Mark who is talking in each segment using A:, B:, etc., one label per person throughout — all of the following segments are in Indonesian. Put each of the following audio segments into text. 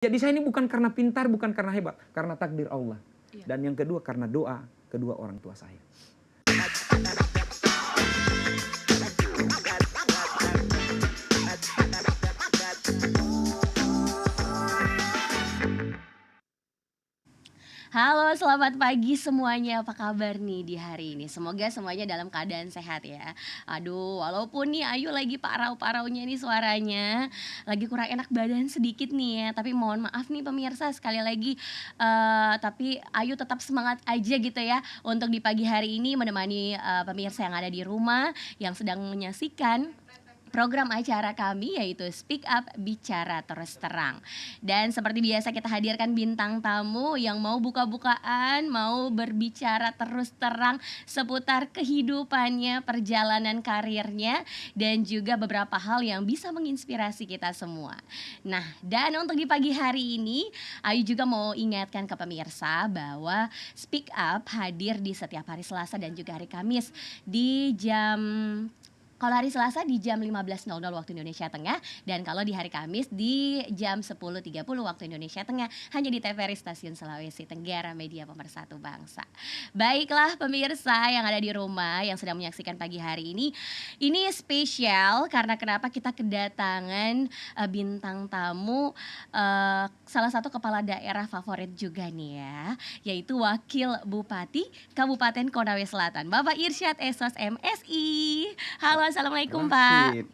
A: Jadi saya ini bukan karena pintar, bukan karena hebat, karena takdir Allah.
B: Iya.
A: Dan yang kedua karena doa kedua orang tua saya.
B: Halo, selamat pagi semuanya. Apa kabar nih di hari ini? Semoga semuanya dalam keadaan sehat ya. Aduh, walaupun nih Ayu lagi parau-paraunya nih suaranya, lagi kurang enak badan sedikit nih ya. Tapi mohon maaf nih pemirsa sekali lagi. Tapi Ayu tetap semangat aja gitu ya untuk di pagi hari ini menemani pemirsa yang ada di rumah yang sedang menyaksikan program acara kami yaitu Speak Up Bicara Terus Terang. Dan seperti biasa kita hadirkan bintang tamu yang mau buka-bukaan, mau berbicara terus terang seputar kehidupannya, perjalanan karirnya, dan juga beberapa hal yang bisa menginspirasi kita semua. Nah, dan untuk di pagi hari ini, Ayu juga mau ingatkan ke pemirsa bahwa Speak Up hadir di setiap hari Selasa dan juga hari Kamis di kalau hari Selasa di jam 15.00 waktu Indonesia Tengah, dan kalau di hari Kamis di jam 10.30 waktu Indonesia Tengah, hanya di TVRI Stasiun Sulawesi Tenggara, media pemersatu bangsa. Baiklah pemirsa yang ada di rumah yang sedang menyaksikan pagi hari ini spesial karena kenapa kita kedatangan bintang tamu, salah satu kepala daerah favorit juga nih ya, yaitu Wakil Bupati Kabupaten Konawe Selatan, Bapak Irsyad Esos MSI. Halo, assalamualaikum Pak.
A: Rashid.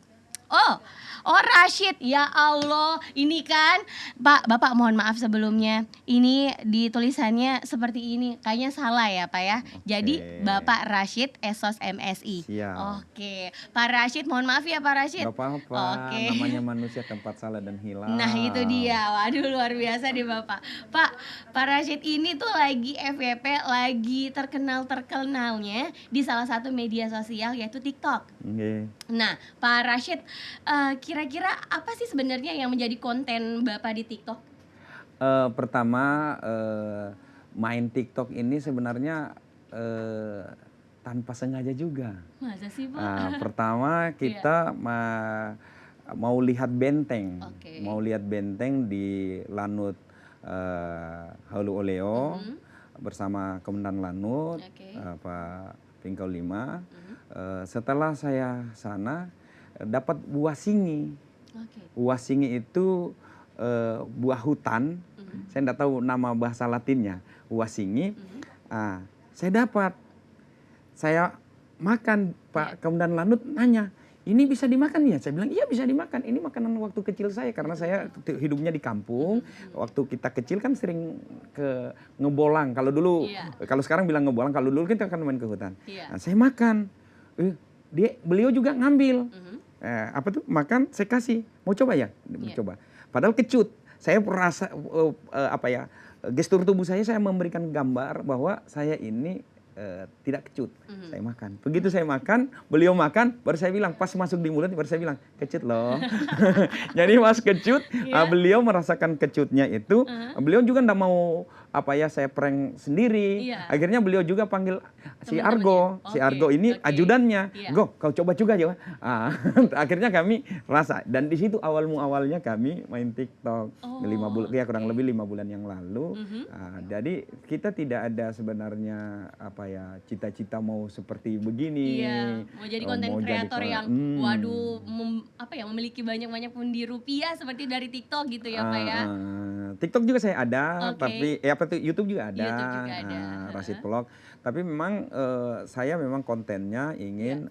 B: Oh Rashid, ya Allah, ini kan Bapak mohon maaf sebelumnya, ini di tulisannya seperti ini, kayaknya salah ya Pak ya. Jadi Bapak Rashid Esos MSI.
A: Siap.
B: Oke, Pak Rashid mohon maaf ya Pak Rashid.
A: Gak apa-apa, namanya manusia tempat salah dan hilang.
B: Nah itu dia, waduh luar biasa nih Bapak. Pak Rashid ini tuh lagi FYP, lagi terkenalnya di salah satu media sosial yaitu TikTok. Nah Pak Rashid, kira-kira apa sih sebenarnya yang menjadi konten Bapak di TikTok?
A: Pertama, main TikTok ini sebenarnya tanpa sengaja juga.
B: Masa sih Pak?
A: Pertama kita mau lihat benteng,
B: Oke.
A: mau lihat benteng di Lanut Halu Oleo bersama Komandan Lanut, Pak Pingkau 5. Setelah saya sana dapat buah singi. Buah singi itu buah hutan. Saya tidak tahu nama bahasa Latinnya. Buah singi. Saya dapat. Saya makan, Pak Komandan Lanut nanya, ini bisa dimakan ya? Saya bilang, iya bisa dimakan. Ini makanan waktu kecil saya, karena saya hidupnya di kampung. Waktu kita kecil kan sering ke ngebolang. Kalau dulu, kalau sekarang bilang ngebolang, kalau dulu kita akan main ke hutan. Nah, saya makan. Beliau juga ngambil. Apa tuh? Makan, saya kasih. Mau coba ya? Mau coba. Padahal kecut. Saya merasa, gestur tubuh saya memberikan gambar bahwa saya ini tidak kecut. Saya makan. Begitu saya makan, beliau makan, baru saya bilang, pas masuk di mulut, baru saya bilang, kecut loh. Jadi pas kecut, beliau merasakan kecutnya itu, beliau juga enggak mau saya prank sendiri. Akhirnya beliau juga panggil si Argo. Si Argo ini ajudannya. Go, kau coba juga ya. Akhirnya kami rasa. Dan di situ awalnya kami main TikTok. 5 bulan, ya kurang lebih 5 bulan yang lalu. Jadi kita tidak ada sebenarnya cita-cita mau seperti begini.
B: Mau jadi konten kreator yang waduh memiliki banyak pundi rupiah seperti dari TikTok gitu ya Pak ya.
A: TikTok juga saya ada, tapi YouTube juga ada.
B: YouTube juga ada.
A: Rashid Vlog. Tapi memang saya memang kontennya ingin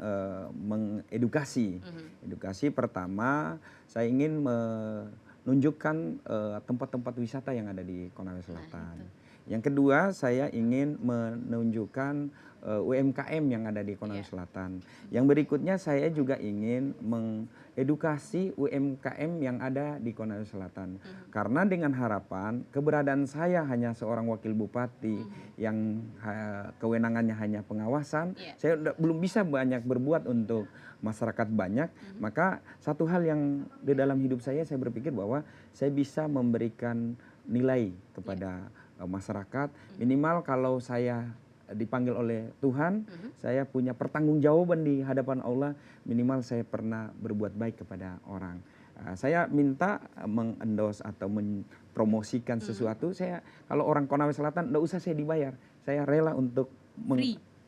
A: mengedukasi. Edukasi pertama saya ingin menunjukkan tempat-tempat wisata yang ada di Konawe Selatan. Yang kedua, saya ingin menunjukkan UMKM yang ada di Konawe Selatan. Yang berikutnya, saya juga ingin mengedukasi UMKM yang ada di Konawe Selatan. Karena dengan harapan, keberadaan saya hanya seorang wakil bupati yang kewenangannya hanya pengawasan, saya belum bisa banyak berbuat untuk masyarakat banyak. Maka satu hal yang di dalam hidup saya berpikir bahwa saya bisa memberikan nilai kepada masyarakat, minimal kalau saya dipanggil oleh Tuhan, saya punya pertanggungjawaban di hadapan Allah, minimal saya pernah berbuat baik kepada orang. Saya minta mengendorse atau mempromosikan sesuatu, saya kalau orang Konawe Selatan enggak usah saya dibayar. Saya rela untuk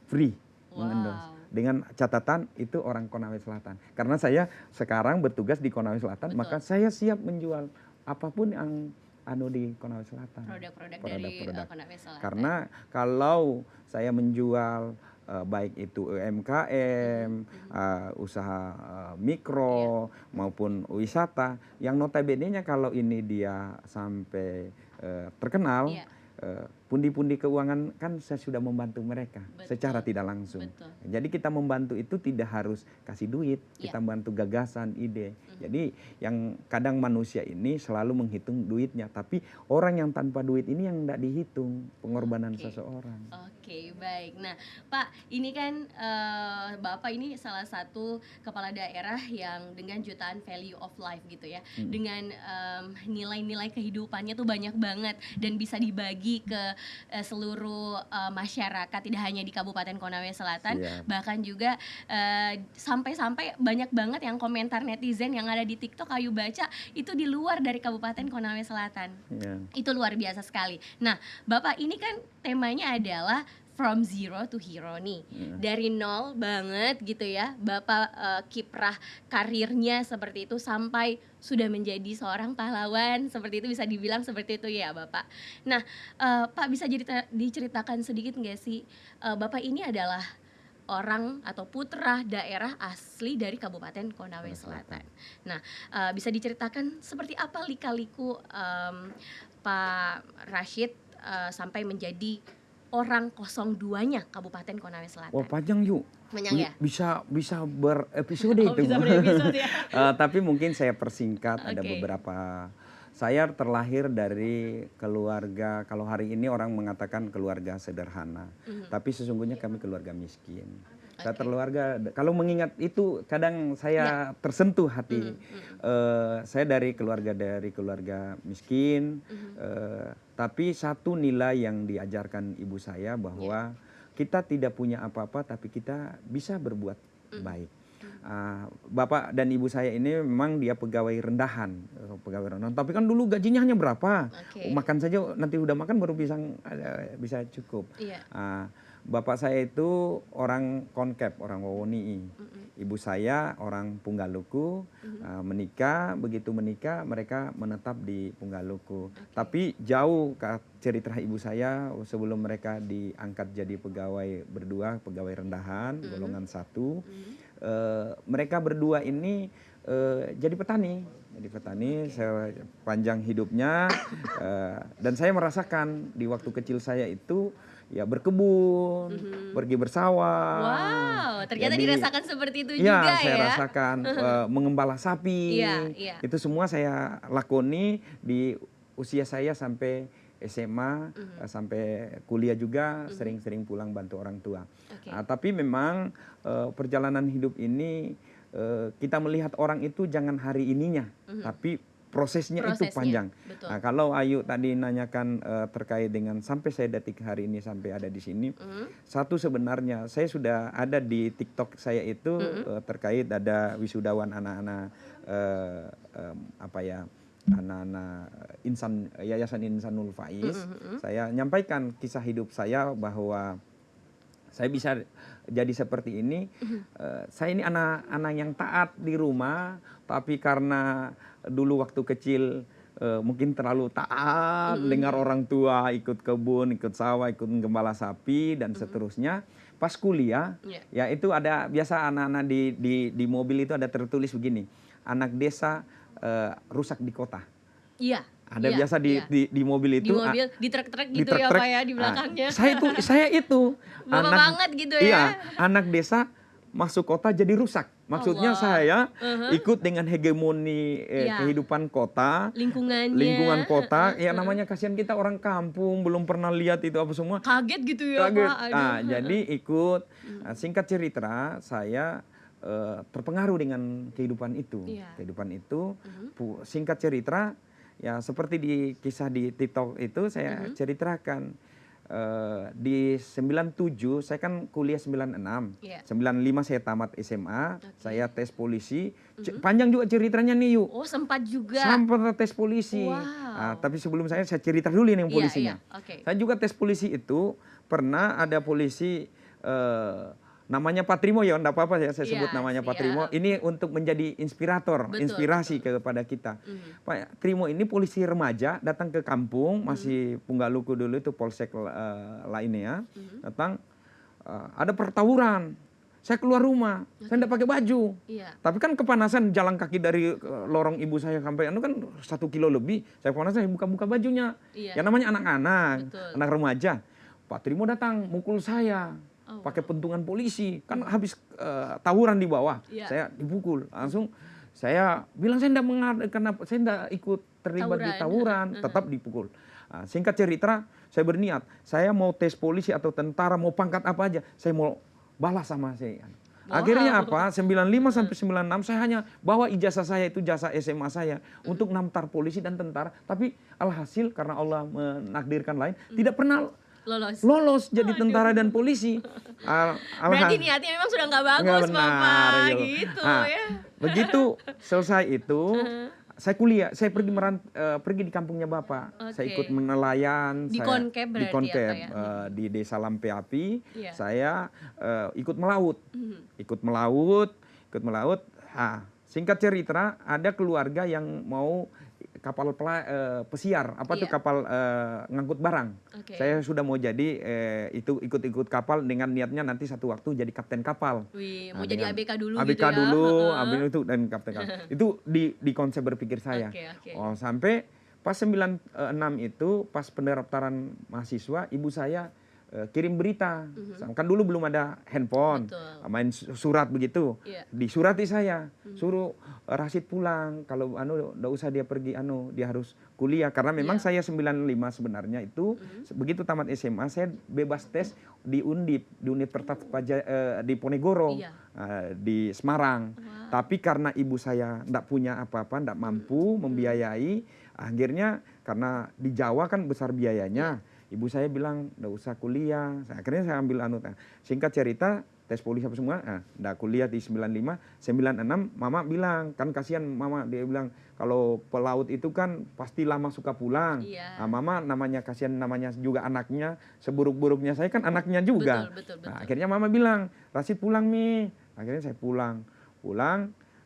A: free mengendorse. Dengan catatan itu orang Konawe Selatan. Karena saya sekarang bertugas di Konawe Selatan, maka saya siap menjual apapun yang di Konawe Selatan.
B: Produk-produk dari Konawe Selatan.
A: Karena kalau saya menjual baik itu UMKM, usaha mikro maupun wisata, yang notabene-nya kalau ini dia sampai terkenal, pundi-pundi keuangan kan saya sudah membantu mereka secara tidak langsung. Jadi kita membantu itu tidak harus kasih duit, kita membantu gagasan, ide. Jadi yang kadang manusia ini selalu menghitung duitnya, tapi orang yang tanpa duit ini yang tidak dihitung pengorbanan seseorang.
B: Oke, baik. Nah, Pak, ini kan Bapak ini salah satu kepala daerah yang dengan jutaan value of life gitu ya, dengan nilai-nilai kehidupannya tuh banyak banget dan bisa dibagi ke seluruh masyarakat, tidak hanya di Kabupaten Konawe Selatan, bahkan juga sampai-sampai banyak banget yang komentar netizen yang ada di TikTok Ayu baca itu di luar dari Kabupaten Konawe Selatan. Itu luar biasa sekali. Nah, Bapak ini kan temanya adalah from zero to hero nih, dari nol banget gitu ya, Bapak kiprah karirnya seperti itu sampai sudah menjadi seorang pahlawan, seperti itu, bisa dibilang seperti itu ya Bapak. Nah, Pak bisa diceritakan sedikit nggak sih, Bapak ini adalah orang atau putra daerah asli dari Kabupaten Konawe Selatan. Nah, bisa diceritakan seperti apa lika-liku Pak Rashid sampai menjadi orang 02-nya Kabupaten Konawe Selatan.
A: Wah, panjang yuk.
B: Panjang ya?
A: Bisa berepisode itu.
B: Bisa berepisode ya.
A: Tapi mungkin saya persingkat, ada beberapa. Saya terlahir dari keluarga, kalau hari ini orang mengatakan keluarga sederhana, tapi sesungguhnya kami keluarga miskin. Saya keluarga, kalau mengingat itu kadang saya tersentuh hati. Saya dari keluarga miskin, tapi satu nilai yang diajarkan ibu saya bahwa kita tidak punya apa-apa, tapi kita bisa berbuat baik. Bapak dan ibu saya ini memang dia pegawai rendahan, tapi kan dulu gajinya hanya berapa, makan saja nanti udah makan baru bisa cukup. Bapak saya itu orang Konkep, orang Wawoni'i. Ibu saya orang Punggaluku, begitu menikah mereka menetap di Punggaluku. Tapi jauh cerita ibu saya sebelum mereka diangkat jadi pegawai berdua, pegawai rendahan, golongan 1. Mereka berdua ini jadi petani. Saya panjang hidupnya, dan saya merasakan di waktu kecil saya itu ya berkebun, pergi bersawah.
B: Wow, ternyata dirasakan seperti itu juga ya.
A: Saya rasakan mengembala sapi. Itu semua saya lakoni di usia saya sampai SMA, sampai kuliah juga sering-sering pulang bantu orang tua. Tapi memang perjalanan hidup ini kita melihat orang itu jangan hari ininya, tapi prosesnya itu panjang. Nah, kalau Ayu tadi nanyakan terkait dengan sampai saya detik hari ini sampai ada di sini, satu sebenarnya saya sudah ada di TikTok saya itu terkait ada wisudawan anak-anak anak-anak Yayasan Insanul Faiz. Saya nyampaikan kisah hidup saya bahwa saya bisa jadi seperti ini. Saya ini anak-anak yang taat di rumah, tapi karena dulu waktu kecil mungkin terlalu taat dengar orang tua, ikut kebun, ikut sawah, ikut gembala sapi dan seterusnya. Pas kuliah, ya itu ada biasa anak-anak di mobil itu ada tertulis begini, anak desa rusak di kota.
B: Iya.
A: Ada biasa di mobil itu.
B: Di mobil, di truk-truk gitu ya Pak ya, di belakangnya.
A: Saya itu.
B: Bapak banget gitu ya.
A: Iya, anak desa masuk kota jadi rusak. Maksudnya saya ikut dengan hegemoni kehidupan kota. Lingkungan kota. Ya namanya kasihan kita orang kampung, belum pernah lihat itu apa semua.
B: Kaget gitu ya Pak.
A: Jadi ikut. Singkat cerita, saya terpengaruh dengan kehidupan itu. Singkat cerita, ya seperti di kisah di TikTok itu saya ceritakan, di 97 saya kan kuliah 96. 95 saya tamat SMA, saya tes polisi. Panjang juga ceritanya nih yuk.
B: Oh, sempat juga.
A: Sampai tes polisi.
B: Wow.
A: Tapi sebelum saya cerita dulu nih yang polisinya. Saya juga tes polisi itu pernah ada polisi namanya Pak Trimo ya, enggak apa-apa ya saya sebut namanya Pak Trimo. Ini untuk menjadi inspirator, inspirasi kepada kita. Pak Trimo ini polisi remaja datang ke kampung, masih Punggaluku dulu itu polsek lainnya. Datang ada pertawuran. Saya keluar rumah, saya enggak pakai baju. Tapi kan kepanasan jalan kaki dari lorong ibu saya sampai kan 1 kilo lebih. Saya kepanasan, saya buka-buka bajunya. Ya namanya anak-anak, anak remaja. Pak Trimo datang mukul saya. Pakai pentungan polisi, kan habis tawuran di bawah, saya dipukul, langsung saya bilang saya tidak ikut terlibat di tawuran, tetap dipukul. Singkat cerita, saya berniat, saya mau tes polisi atau tentara, mau pangkat apa aja, saya mau balas sama saya. Akhirnya apa? 95 sampai 96 saya hanya bawa ijazah saya itu jasa SMA saya untuk namtar polisi dan tentara, tapi alhasil karena Allah menakdirkan lain, tidak pernah lolos jadi tentara dan polisi.
B: Berarti niatnya memang sudah nggak bagus, Bapak. Gitu ya.
A: Begitu selesai itu, saya kuliah, saya pergi di kampungnya Bapak. Saya ikut menelayan.
B: Di Konkep berarti.
A: Di Konkep, di Desa Lampe Api. Saya ikut melaut. Ikut melaut. Singkat cerita, ada keluarga yang mau kapal pesiar, tuh kapal ngangkut barang. Saya sudah mau jadi itu ikut-ikut kapal dengan niatnya nanti satu waktu jadi kapten kapal.
B: Mau jadi ABK dulu
A: ABK
B: gitu ya?
A: dulu, ambil itu dan kapten kapal. Itu di konsep berpikir saya. Sampai pas 96 itu, pas pendaftaran mahasiswa, ibu saya kirim berita. Kan dulu belum ada handphone, main surat begitu. Disurati saya, suruh Rashid pulang. Kalau enggak usah dia pergi, dia harus kuliah. Karena memang saya 95 sebenarnya itu, begitu tamat SMA saya bebas tes di Undip, di Universitas di Ponegoro, di Semarang. Tapi karena ibu saya enggak punya apa-apa, enggak mampu membiayai, akhirnya karena di Jawa kan besar biayanya. Ibu saya bilang, nggak usah kuliah. Akhirnya saya ambil Singkat cerita, tes polisi apa semua, nggak kuliah di 95. 96, mama bilang, kan kasihan mama. Dia bilang, kalau pelaut itu kan pasti lama suka pulang. Mama namanya kasihan, namanya juga anaknya. Seburuk-buruknya saya kan anaknya juga. Betul. Akhirnya mama bilang, Rashid pulang nih. Akhirnya saya pulang,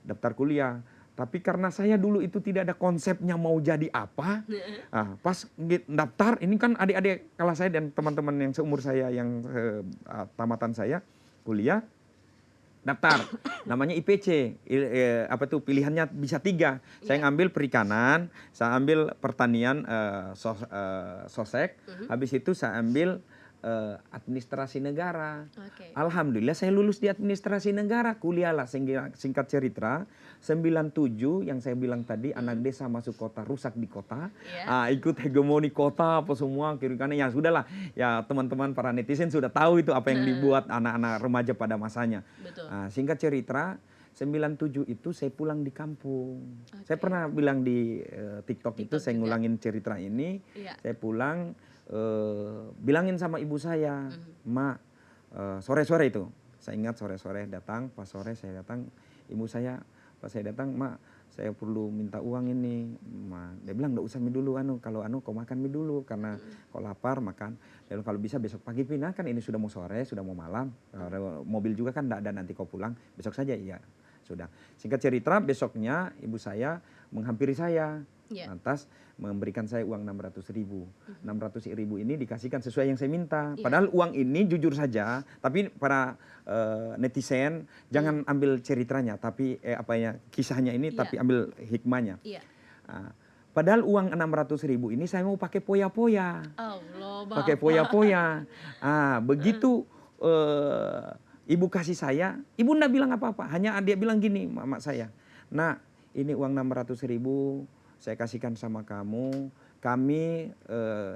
A: daftar kuliah. Tapi karena saya dulu itu tidak ada konsepnya mau jadi apa, pas daftar, ini kan adik-adik kelas saya dan teman-teman yang seumur saya yang tamatan saya kuliah, daftar, namanya IPC, pilihannya bisa 3. Saya ngambil perikanan, saya ambil pertanian, sosek, habis itu saya ambil administrasi negara. Alhamdulillah saya lulus di administrasi negara, kuliahlah. Singkat cerita, 97 yang saya bilang tadi, anak desa masuk kota, rusak di kota, ikut hegemoni kota apa semua kiri kanan. Ya sudahlah, ya teman-teman para netizen sudah tahu itu apa yang dibuat anak-anak remaja pada masanya. Singkat cerita, 97 itu saya pulang di kampung. Saya pernah bilang di TikTok itu, saya ngulangin cerita ini. Saya pulang, bilangin sama ibu saya, Mak, sore-sore itu. Saya ingat sore-sore datang, pas sore saya datang, ibu saya, pas saya datang, Mak, saya perlu minta uang ini. Dia bilang, nggak usah mie dulu, kalau kau makan mie dulu, karena kau lapar makan. Dan kalau bisa besok pagi pindah, kan ini sudah mau sore, sudah mau malam, mobil juga kan nggak ada, nanti kau pulang, besok saja. Iya, sudah. Singkat cerita, besoknya ibu saya menghampiri saya, lantas memberikan saya uang 600.000. 600.000 ini dikasihkan sesuai yang saya minta. Padahal uang ini jujur saja, tapi para netizen jangan ambil ceritanya, tapi kisahnya ini, tapi ambil hikmahnya. Padahal uang 600.000 ini saya mau pakai poya-poya. Pakai poya-poya. Begitu ibu kasih saya, ibu enggak bilang apa-apa, hanya dia bilang gini, mama saya, "Nak, ini uang 600.000 saya kasihkan sama kamu. Kami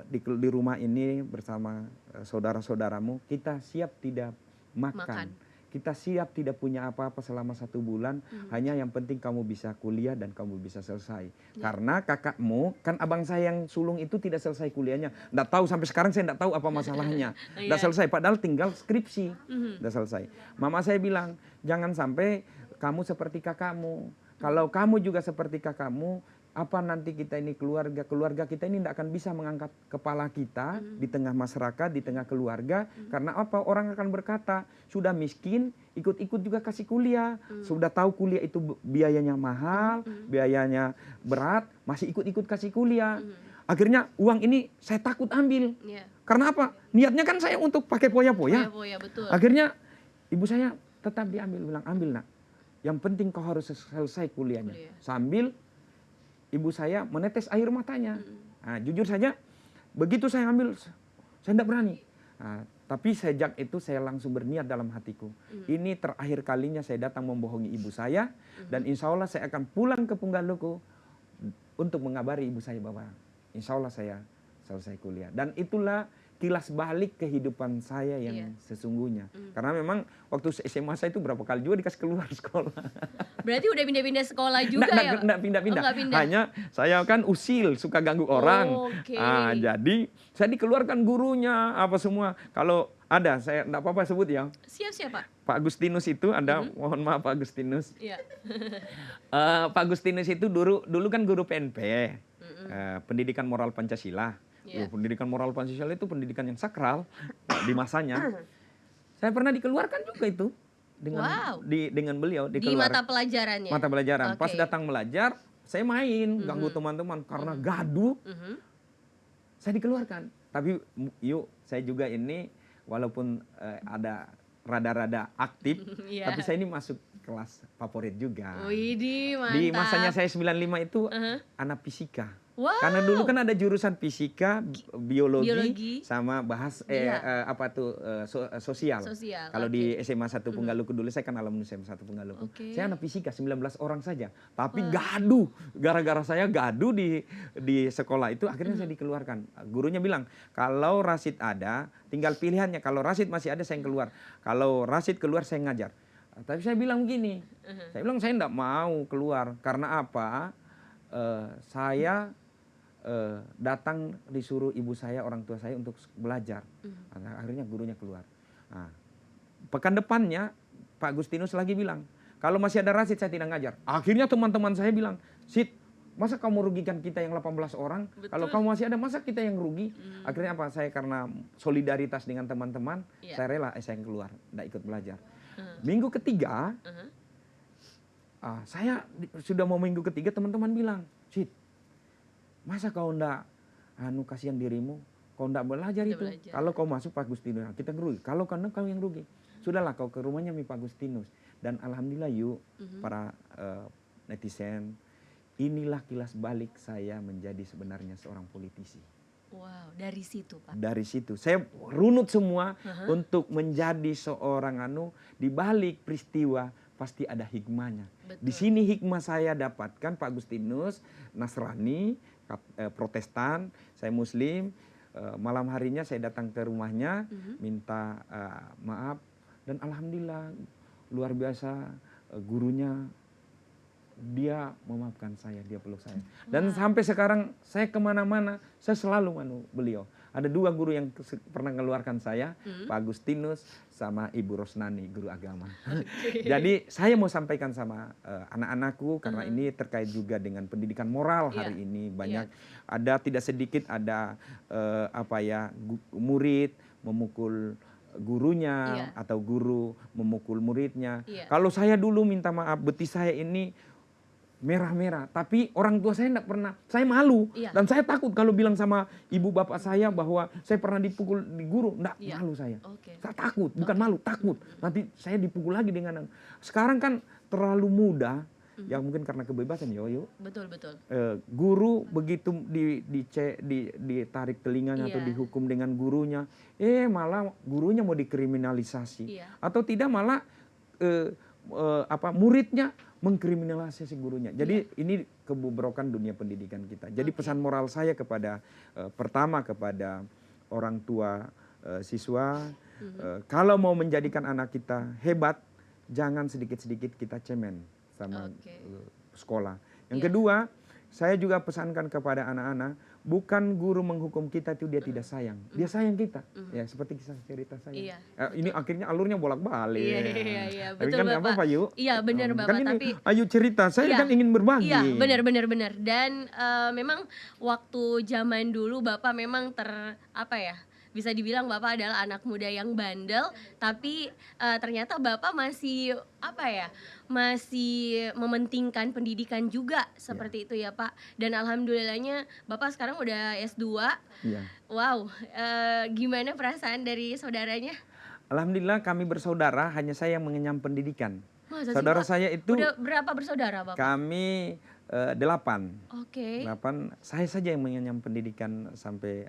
A: di rumah ini bersama saudara-saudaramu, kita siap tidak makan. kita siap tidak punya apa-apa selama 1 bulan, hanya yang penting kamu bisa kuliah dan kamu bisa selesai. Karena kakakmu, kan abang saya yang sulung itu tidak selesai kuliahnya. Nggak tahu sampai sekarang saya nggak tahu apa masalahnya. Nggak selesai, padahal tinggal skripsi. Nggak selesai. Mama saya bilang, jangan sampai kamu seperti kakakmu. Kalau kamu juga seperti kakakmu, apa nanti kita ini keluarga kita ini tidak akan bisa mengangkat kepala kita di tengah masyarakat, di tengah keluarga. Karena apa? Orang akan berkata, sudah miskin, ikut-ikut juga kasih kuliah. Sudah tahu kuliah itu biayanya mahal, biayanya berat, masih ikut-ikut kasih kuliah. Akhirnya uang ini saya takut ambil. Karena apa? Niatnya kan saya untuk pakai poya-poya. Akhirnya ibu saya tetap diambil, bilang ambil nak. Yang penting kau harus selesai kuliahnya. Sambil ibu saya menetes air matanya. Nah, jujur saja, begitu saya ambil, saya tidak berani. Nah, tapi sejak itu saya langsung berniat dalam hatiku. Ini terakhir kalinya saya datang membohongi ibu saya. Dan insya Allah saya akan pulang ke Punggaluku untuk mengabari ibu saya bahwa insya Allah saya selesai kuliah. Dan itulah kilas balik kehidupan saya yang sesungguhnya. Karena memang waktu SMA saya itu berapa kali juga dikasih keluar sekolah.
B: Berarti udah pindah-pindah sekolah juga ya?
A: Nggak pindah-pindah. Hanya saya kan usil, suka ganggu orang. Jadi saya dikeluarkan gurunya, apa semua. Kalau ada, saya nggak apa-apa sebut ya.
B: Siap, Pak.
A: Pak Agustinus itu ada, mohon maaf Pak Agustinus. Pak Agustinus itu dulu kan guru PNP, pendidikan moral Pancasila. Pendidikan moral Pancasila itu pendidikan yang sakral di masanya. Saya pernah dikeluarkan juga itu dengan beliau.
B: Di mata pelajarannya?
A: Mata pelajaran. Pas datang belajar, saya main, ganggu teman-teman. Karena gaduh, saya dikeluarkan. Tapi saya juga ini, walaupun ada rada-rada aktif, tapi saya ini masuk kelas favorit juga. Di masanya saya 95 itu anak fisika. Karena dulu kan ada jurusan fisika, biologi. Sama sosial. Kalau di SMA 1 Punggaluku dulu, saya kan alumni SMA 1 Punggaluku. Saya anak fisika 19 orang saja. Tapi gaduh, gara-gara saya gaduh di sekolah itu, akhirnya saya dikeluarkan. Gurunya bilang, kalau Rasid ada, tinggal pilihannya. Kalau Rasid masih ada, saya yang keluar. Kalau Rasid keluar, saya ngajar. Tapi saya bilang begini, saya bilang saya enggak mau keluar. Karena apa? Saya datang disuruh ibu saya, orang tua saya untuk belajar. Akhirnya gurunya keluar. Nah, pekan depannya Pak Agustinus lagi bilang, kalau masih ada Rasid saya tidak ngajar. Akhirnya teman-teman saya bilang, Sid, masa kamu rugikan kita yang 18 orang? Kalau kamu masih ada, masa kita yang rugi? Akhirnya apa? Saya karena solidaritas dengan teman-teman, saya rela saya yang keluar, tidak ikut belajar. Minggu ketiga, saya sudah mau minggu ketiga, teman-teman bilang, Sid, masa kau ndak kasihan dirimu, kau ndak belajar itu. Kalau kau masuk Pak Agustinus, kita rugi. Kalau kau yang rugi, sudahlah kau ke rumahnya Pak Agustinus. Dan alhamdulillah para netizen, inilah kilas balik saya menjadi sebenarnya seorang politisi.
B: Wow, dari situ Pak.
A: Dari situ saya runut semua untuk menjadi seorang di balik peristiwa pasti ada hikmahnya. Di sini hikmah saya dapatkan Pak Agustinus Nasrani, Protestan, saya Muslim. Malam harinya saya datang ke rumahnya, minta maaf, dan alhamdulillah luar biasa gurunya, dia memaafkan saya, dia peluk saya. Dan sampai sekarang saya kemana-mana, saya selalu beliau. Ada 2 guru yang pernah mengeluarkan saya, Pak Agustinus sama Ibu Rosnani, guru agama. Jadi saya mau sampaikan sama anak-anakku, karena ini terkait juga dengan pendidikan moral hari ini. Banyak, ada tidak sedikit ada murid memukul gurunya, atau guru memukul muridnya. Kalau saya dulu minta maaf, betis saya ini merah-merah, tapi orang tua saya enggak pernah, saya malu, dan saya takut kalau bilang sama ibu bapak saya bahwa saya pernah dipukul di guru, enggak, malu saya. Saya takut, bukan malu, takut. Nanti saya dipukul lagi dengan sekarang kan terlalu mudah, ya mungkin karena kebebasan
B: Betul.
A: Guru begitu ditarik telinganya atau dihukum dengan gurunya, malah gurunya mau dikriminalisasi, atau tidak malah muridnya mengkriminalisasi gurunya. Jadi ini kebobrokan dunia pendidikan kita. Jadi pesan moral saya pertama kepada orang tua siswa, Kalau mau menjadikan anak kita hebat, jangan sedikit-sedikit kita cemen sama sekolah. Yang kedua, saya juga pesankan kepada anak-anak, bukan guru menghukum kita itu dia tidak sayang, dia sayang kita. Ya seperti kisah cerita saya. Ini akhirnya alurnya bolak-balik.
B: Iya,
A: Tapi
B: betul
A: kan
B: Bapak.
A: apa Pak Yu?
B: Iya benar Bapak.
A: Kan ini,
B: Tapi
A: ayo cerita, saya kan ingin berbagi.
B: Iya benar. Dan memang waktu zaman dulu Bapak memang bisa dibilang Bapak adalah anak muda yang bandel, tapi ternyata Bapak masih masih mementingkan pendidikan juga seperti itu ya Pak. Dan alhamdulillahnya Bapak sekarang udah S2.
A: Iya.
B: Wow, gimana perasaan dari saudaranya?
A: Alhamdulillah kami bersaudara, hanya saya yang mengenyam pendidikan.
B: Masa
A: Saudara
B: sih, Pak?
A: saya itu
B: Udah berapa bersaudara Bapak?
A: kami 8.
B: Oke.
A: 8, saya saja yang mengenyam pendidikan sampai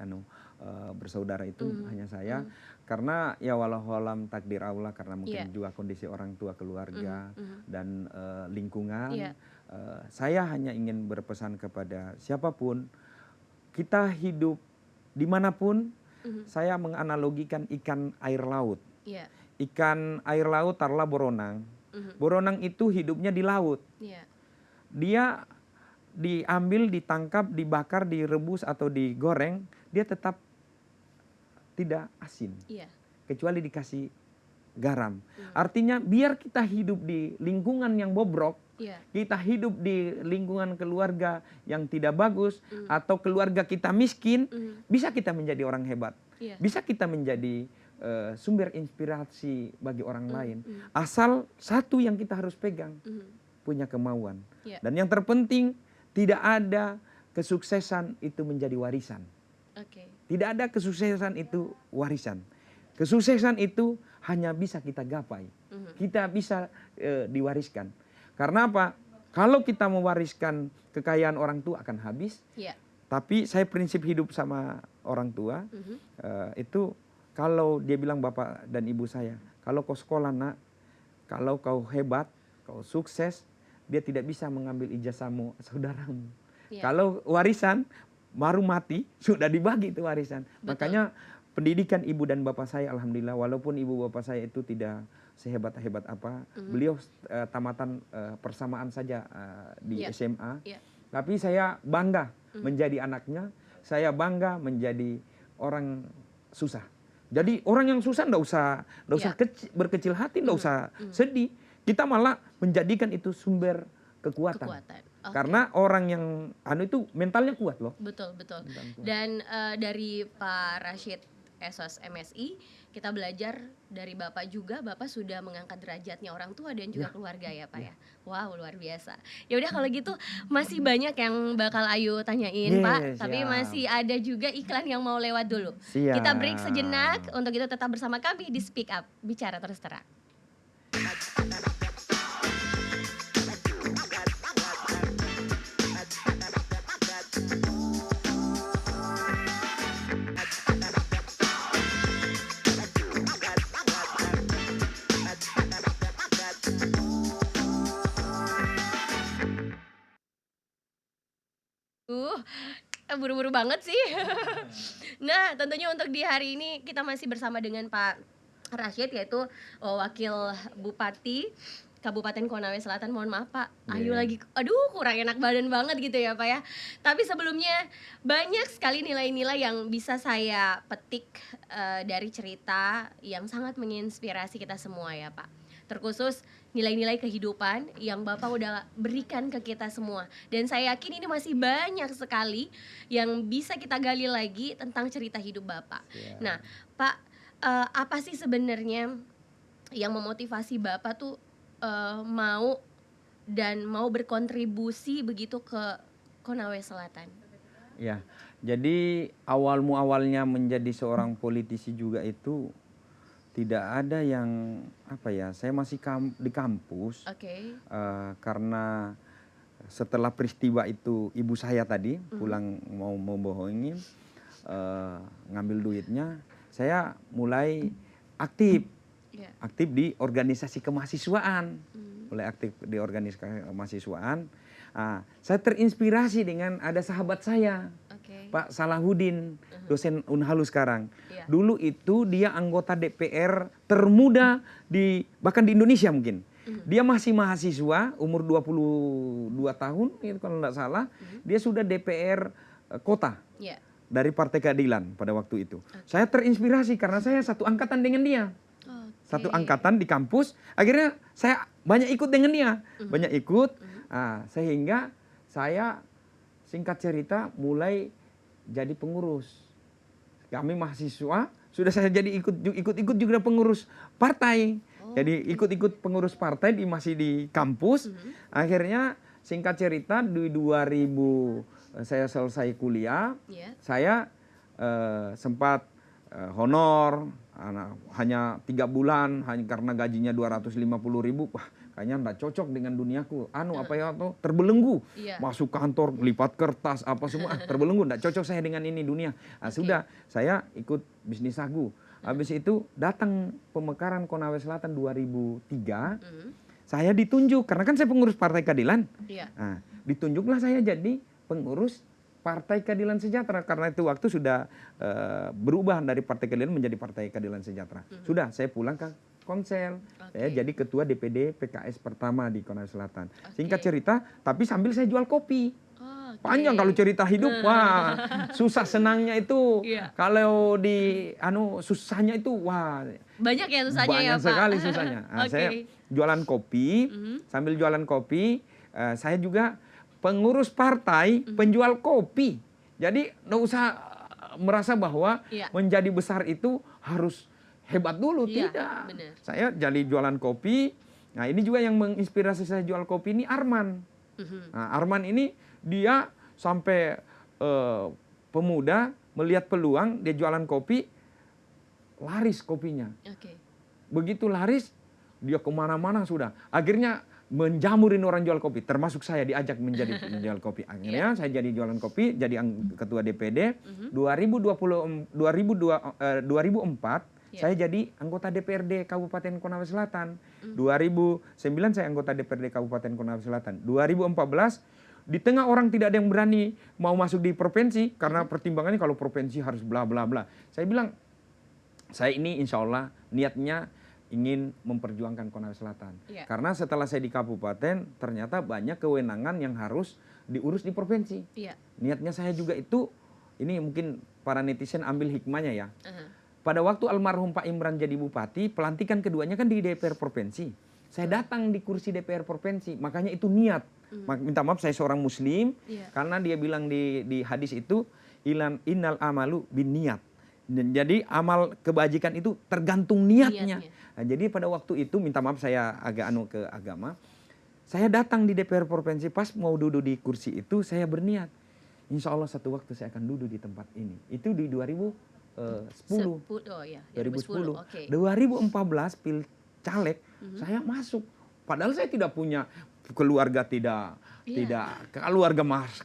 A: bersaudara itu hanya saya. Karena ya wallahualam takdir Allah, karena mungkin juga kondisi orang tua, keluarga dan lingkungan. Saya hanya ingin berpesan kepada siapapun, kita hidup dimanapun. Saya menganalogikan ikan air laut. Ikan air laut taruhlah boronang. Boronang itu hidupnya di laut. Dia diambil, ditangkap, dibakar, direbus atau digoreng, dia tetap tidak asin. Kecuali dikasih garam. Artinya biar kita hidup di lingkungan yang bobrok, kita hidup di lingkungan keluarga yang tidak bagus, atau keluarga kita miskin, bisa kita menjadi orang hebat. Bisa kita menjadi sumber inspirasi bagi orang lain. Asal satu yang kita harus pegang, punya kemauan. Dan yang terpenting, tidak ada kesuksesan itu menjadi warisan. Tidak ada kesuksesan itu warisan. Kesuksesan itu hanya bisa kita gapai. Kita bisa diwariskan. Karena apa? Kalau kita mewariskan kekayaan orang tua akan habis. Tapi saya prinsip hidup sama orang tua, itu kalau dia bilang bapak dan ibu saya, kalau kau sekolah nak, kalau kau hebat, kau sukses, dia tidak bisa mengambil ijazahmu saudaramu. Kalau warisan baru mati sudah dibagi itu warisan. Makanya pendidikan ibu dan bapak saya alhamdulillah, walaupun ibu bapak saya itu tidak sehebat-hebat apa, beliau tamatan persamaan saja di SMA. Tapi saya bangga menjadi anaknya, saya bangga menjadi orang susah. Jadi orang yang susah ndak usah berkecil hati, ndak usah sedih. Kita malah menjadikan itu sumber kekuatan. Karena orang yang itu mentalnya kuat loh.
B: Betul. Dan dari Pak Rashid Esos MSI, kita belajar dari Bapak juga, Bapak sudah mengangkat derajatnya orang tua dan juga keluarga ya Pak ya. Wow, luar biasa. Ya udah kalau gitu masih banyak yang bakal Ayu tanyain Pak, tapi masih ada juga iklan yang mau lewat dulu. Kita break sejenak, untuk itu tetap bersama kami di Speak Up, bicara terus terang. Buru-buru banget sih. Nah, tentunya untuk di hari ini kita masih bersama dengan Pak Rashid, yaitu Wakil Bupati Kabupaten Konawe Selatan. Mohon maaf Pak, Ayu lagi kurang enak badan banget gitu ya Pak ya. Tapi sebelumnya banyak sekali nilai-nilai yang bisa saya petik dari cerita yang sangat menginspirasi kita semua ya Pak. Terkhusus nilai-nilai kehidupan yang Bapak udah berikan ke kita semua. Dan saya yakin ini masih banyak sekali yang bisa kita gali lagi tentang cerita hidup Bapak. Nah Pak, apa sih sebenarnya yang memotivasi Bapak tuh mau berkontribusi begitu ke Konawe Selatan?
A: Ya, jadi awalnya menjadi seorang politisi juga itu tidak ada yang saya masih di kampus. Karena setelah peristiwa itu ibu saya tadi pulang mau bohongin, ngambil duitnya, saya mulai aktif di organisasi kemahasiswaan. Mulai aktif di organisasi kemahasiswaan. Saya terinspirasi dengan ada sahabat saya. Pak Salahuddin, dosen Unhalu sekarang. Dulu itu dia anggota DPR termuda bahkan di Indonesia mungkin. Dia masih mahasiswa, umur 22 tahun, itu kalau tidak salah. Dia sudah DPR kota dari Partai Keadilan pada waktu itu. Saya terinspirasi karena saya satu angkatan dengan dia. Satu angkatan di kampus, akhirnya saya banyak ikut dengan dia. Banyak ikut, sehingga saya singkat cerita mulai jadi pengurus. Kami mahasiswa, sudah saya jadi ikut juga pengurus partai. Jadi ikut-ikut pengurus partai masih di kampus. Akhirnya singkat cerita di 2000 saya selesai kuliah, saya sempat honor hanya 3 bulan hanya karena gajinya 250.000. Wah, kayaknya enggak cocok dengan duniaku. Terbelenggu. Masuk kantor, lipat kertas, apa semua, terbelenggu. Enggak cocok saya dengan ini dunia. Sudah, saya ikut bisnis sagu. Habis itu datang pemekaran Konawe Selatan 2003. Saya ditunjuk, karena kan saya pengurus Partai Keadilan. Ditunjuklah saya jadi pengurus Partai Keadilan Sejahtera. Karena itu waktu sudah berubah dari Partai Keadilan menjadi Partai Keadilan Sejahtera. Sudah, saya pulang ke Konsel. Saya jadi ketua DPD PKS pertama di Konawe Selatan. Singkat cerita, tapi sambil saya jual kopi. Panjang kalau cerita hidup, wah susah senangnya itu. Kalau di susahnya itu, wah
B: banyak ya susahnya ya Pak.
A: Banyak sekali susahnya. Saya jualan kopi, sambil jualan kopi, saya juga pengurus partai penjual kopi. Jadi nggak usah merasa bahwa menjadi besar itu harus hebat dulu, tidak.
B: Bener.
A: Saya jadi jualan kopi. Nah, ini juga yang menginspirasi saya jual kopi ini Arman. Arman ini dia sampai pemuda melihat peluang, dia jualan kopi, laris kopinya. Begitu laris, dia kemana-mana sudah. Akhirnya menjamurin orang jual kopi, termasuk saya diajak menjadi penjual kopi. Akhirnya saya jadi jualan kopi, jadi ketua DPD. 2004 saya jadi anggota DPRD Kabupaten Konawe Selatan. 2009 saya anggota DPRD Kabupaten Konawe Selatan. 2014 di tengah orang tidak ada yang berani mau masuk di provinsi karena pertimbangannya kalau provinsi harus bla bla bla. Saya bilang, saya ini insya Allah niatnya ingin memperjuangkan Konawe Selatan. Karena setelah saya di kabupaten, ternyata banyak kewenangan yang harus diurus di provinsi. Niatnya saya juga itu, ini mungkin para netizen ambil hikmahnya ya. Pada waktu almarhum Pak Imran jadi bupati, pelantikan keduanya kan di DPR provinsi. Saya datang di kursi DPR provinsi, makanya itu niat. Minta maaf saya seorang muslim, karena dia bilang di hadis itu, innal amalu bin niat. Jadi amal kebajikan itu tergantung niatnya. Nah, jadi pada waktu itu, minta maaf saya agak ke agama, saya datang di DPR provinsi, pas mau duduk di kursi itu, saya berniat, insya Allah satu waktu saya akan duduk di tempat ini. Itu di 2010. 2014 pil caleg, saya masuk. Padahal saya tidak punya keluarga,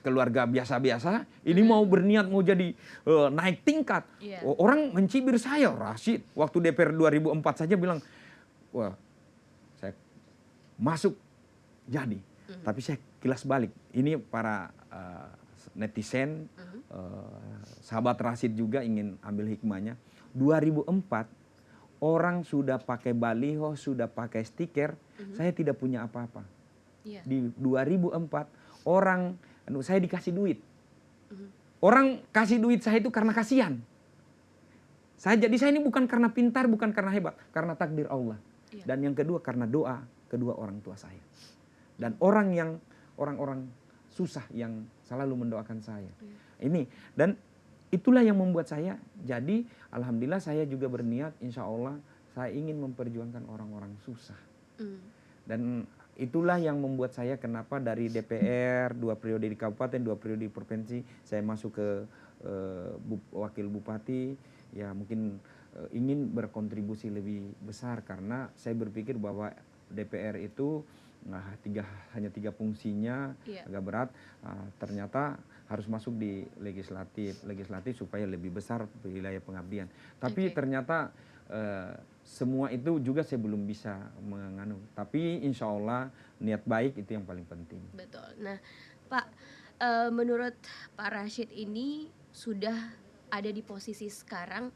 A: keluarga biasa-biasa. Ini mau berniat mau jadi naik tingkat. Orang mencibir saya, Rashid. Waktu DPR 2004 saja bilang, wah saya masuk jadi. Tapi saya kilas balik. Ini para netizen, sahabat Rashid juga ingin ambil hikmahnya. 2004 orang sudah pakai baliho, sudah pakai stiker, saya tidak punya apa-apa. Di 2004 orang, saya dikasih duit. Orang kasih duit saya itu karena kasihan. Jadi saya ini bukan karena pintar, bukan karena hebat, karena takdir Allah. Dan yang kedua karena doa kedua orang tua saya. Dan orang-orang susah yang selalu mendoakan saya. Ini, dan itulah yang membuat saya jadi, alhamdulillah saya juga berniat, insya Allah saya ingin memperjuangkan orang-orang susah. Dan itulah yang membuat saya kenapa dari DPR 2 periode di kabupaten, 2 periode di provinsi, saya masuk ke wakil bupati, ya mungkin ingin berkontribusi lebih besar karena saya berpikir bahwa DPR itu hanya 3 fungsinya, agak berat. Ternyata harus masuk di legislatif supaya lebih besar wilayah pengabdian. Tapi ternyata semua itu juga saya belum bisa menganu. Tapi insya Allah niat baik itu yang paling penting.
B: Betul. Nah Pak, menurut Pak Rashid ini sudah ada di posisi sekarang,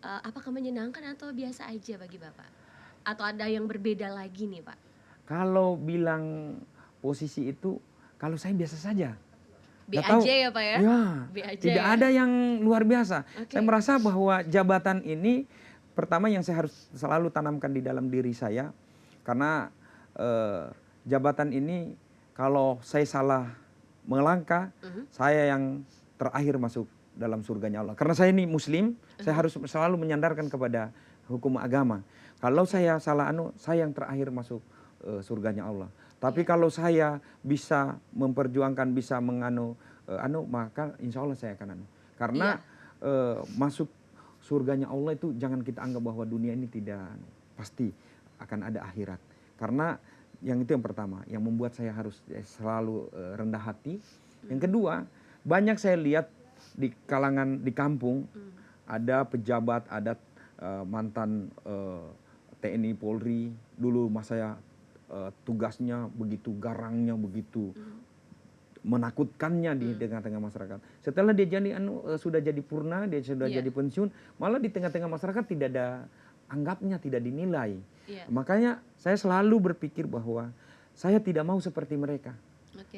B: apakah menyenangkan atau biasa aja bagi Bapak? Atau ada yang berbeda lagi nih Pak?
A: Kalau bilang posisi itu, kalau saya biasa saja.
B: B
A: Nggak tahu,
B: aja ya Pak ya?
A: ya,
B: B aja
A: tidak
B: ya?
A: ada yang luar biasa.
B: Oke.
A: Saya merasa bahwa jabatan ini, pertama yang saya harus selalu tanamkan di dalam diri saya, karena jabatan ini kalau saya salah melangkah, saya yang terakhir masuk dalam surganya Allah. Karena saya ini Muslim, saya harus selalu menyandarkan kepada hukum agama. Kalau saya salah saya yang terakhir masuk surganya Allah. Tapi kalau saya bisa memperjuangkan, bisa maka insya Allah saya akan Karena masuk surganya Allah itu jangan kita anggap bahwa dunia ini tidak pasti akan ada akhirat. Karena yang itu yang pertama, yang membuat saya harus selalu rendah hati. Yang kedua, banyak saya lihat di kalangan di kampung ada pejabat, ada mantan TNI Polri, dulu saya tugasnya begitu garangnya, begitu menakutkannya di tengah-tengah masyarakat. Setelah dia jadi sudah jadi purna, dia sudah jadi pensiun, malah di tengah-tengah masyarakat tidak ada anggapnya, tidak dinilai. Makanya saya selalu berpikir bahwa saya tidak mau seperti mereka.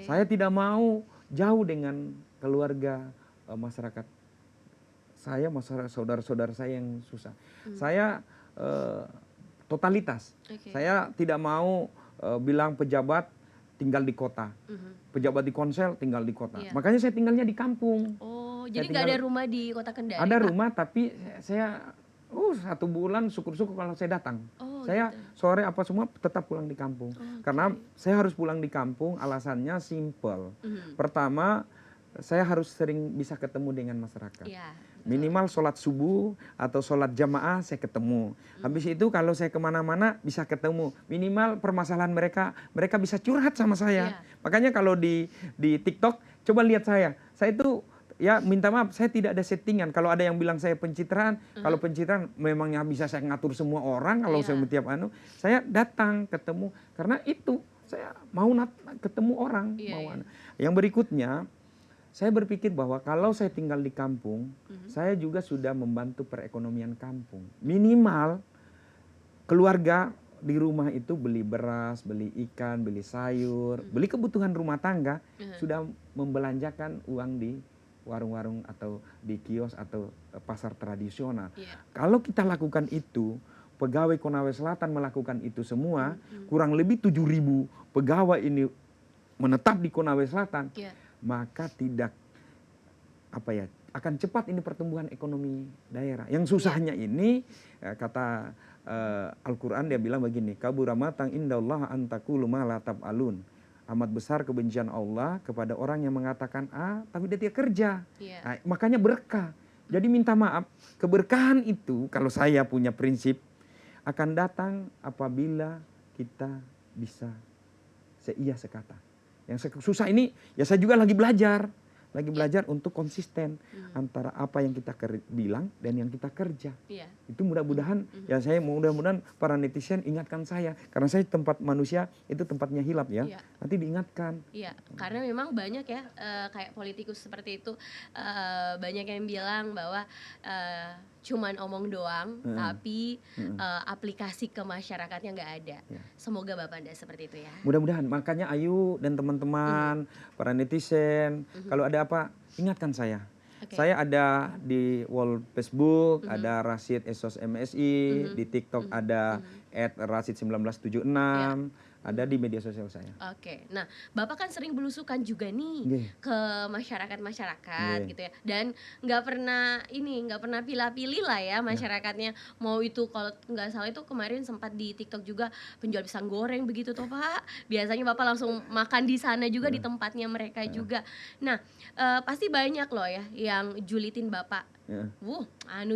A: Saya tidak mau jauh dengan keluarga masyarakat saya, masyarakat saudara-saudara saya yang susah. Saya totalitas. Saya tidak mau bilang pejabat tinggal di kota, pejabat di Konsel tinggal di kota. Makanya saya tinggalnya di kampung.
B: Oh, jadi nggak ada rumah di kota Kendari?
A: Ada rumah, tapi saya 1 bulan syukur-syukur kalau saya datang. Saya gitu. Sore apa semua tetap pulang di kampung. Karena saya harus pulang di kampung, alasannya simple. Pertama, saya harus sering bisa ketemu dengan masyarakat. Minimal sholat subuh atau sholat jamaah saya ketemu. Habis itu kalau saya kemana-mana bisa ketemu. Minimal permasalahan mereka bisa curhat sama saya. Makanya kalau di TikTok, coba lihat saya. Saya itu ya minta maaf, saya tidak ada settingan. Kalau ada yang bilang saya pencitraan, kalau pencitraan memangnya bisa saya ngatur semua orang. Kalau saya tiap saya datang ketemu. Karena itu saya mau ketemu orang. Yang berikutnya, saya berpikir bahwa kalau saya tinggal di kampung, saya juga sudah membantu perekonomian kampung. Minimal keluarga di rumah itu beli beras, beli ikan, beli sayur, beli kebutuhan rumah tangga, sudah membelanjakan uang di warung-warung atau di kios atau pasar tradisional. Kalau kita lakukan itu, pegawai Konawe Selatan melakukan itu semua, kurang lebih 7.000 pegawai ini menetap di Konawe Selatan. Maka tidak akan cepat ini pertumbuhan ekonomi daerah. Yang susahnya ini kata Al-Quran dia bilang begini, kabura matang indallah antaqulu ma la taf'alun. Amat besar kebencian Allah kepada orang yang mengatakan tapi dia tidak kerja. Nah, makanya berkah. Jadi minta maaf, keberkahan itu kalau saya punya prinsip akan datang apabila kita bisa seia sekata. Yang susah ini ya saya juga lagi belajar untuk konsisten antara apa yang kita bilang dan yang kita kerja. Itu mudah-mudahan ya saya mudah-mudahan para netizen ingatkan saya, karena saya tempat manusia itu tempatnya hilap ya. Nanti diingatkan.
B: Karena memang banyak ya kayak politikus seperti itu, banyak yang bilang bahwa cuman omong doang, tapi aplikasi ke masyarakatnya nggak ada. Semoga Bapak tidak seperti itu ya.
A: Mudah-mudahan. Makanya Ayu dan teman-teman, para netizen, kalau ada apa, ingatkan saya. Saya ada di wall Facebook, ada Rashid Esos MSI, di TikTok ada @Rashid1976. Ada di media sosial saya.
B: Nah Bapak kan sering belusukan juga nih ke masyarakat gitu ya, dan nggak pernah pilih-pilih lah ya masyarakatnya. Mau itu kalau nggak salah itu kemarin sempat di TikTok juga penjual pisang goreng begitu toh Pak. Biasanya Bapak langsung makan di sana juga di tempatnya mereka juga. Nah pasti banyak loh ya yang julitin Bapak.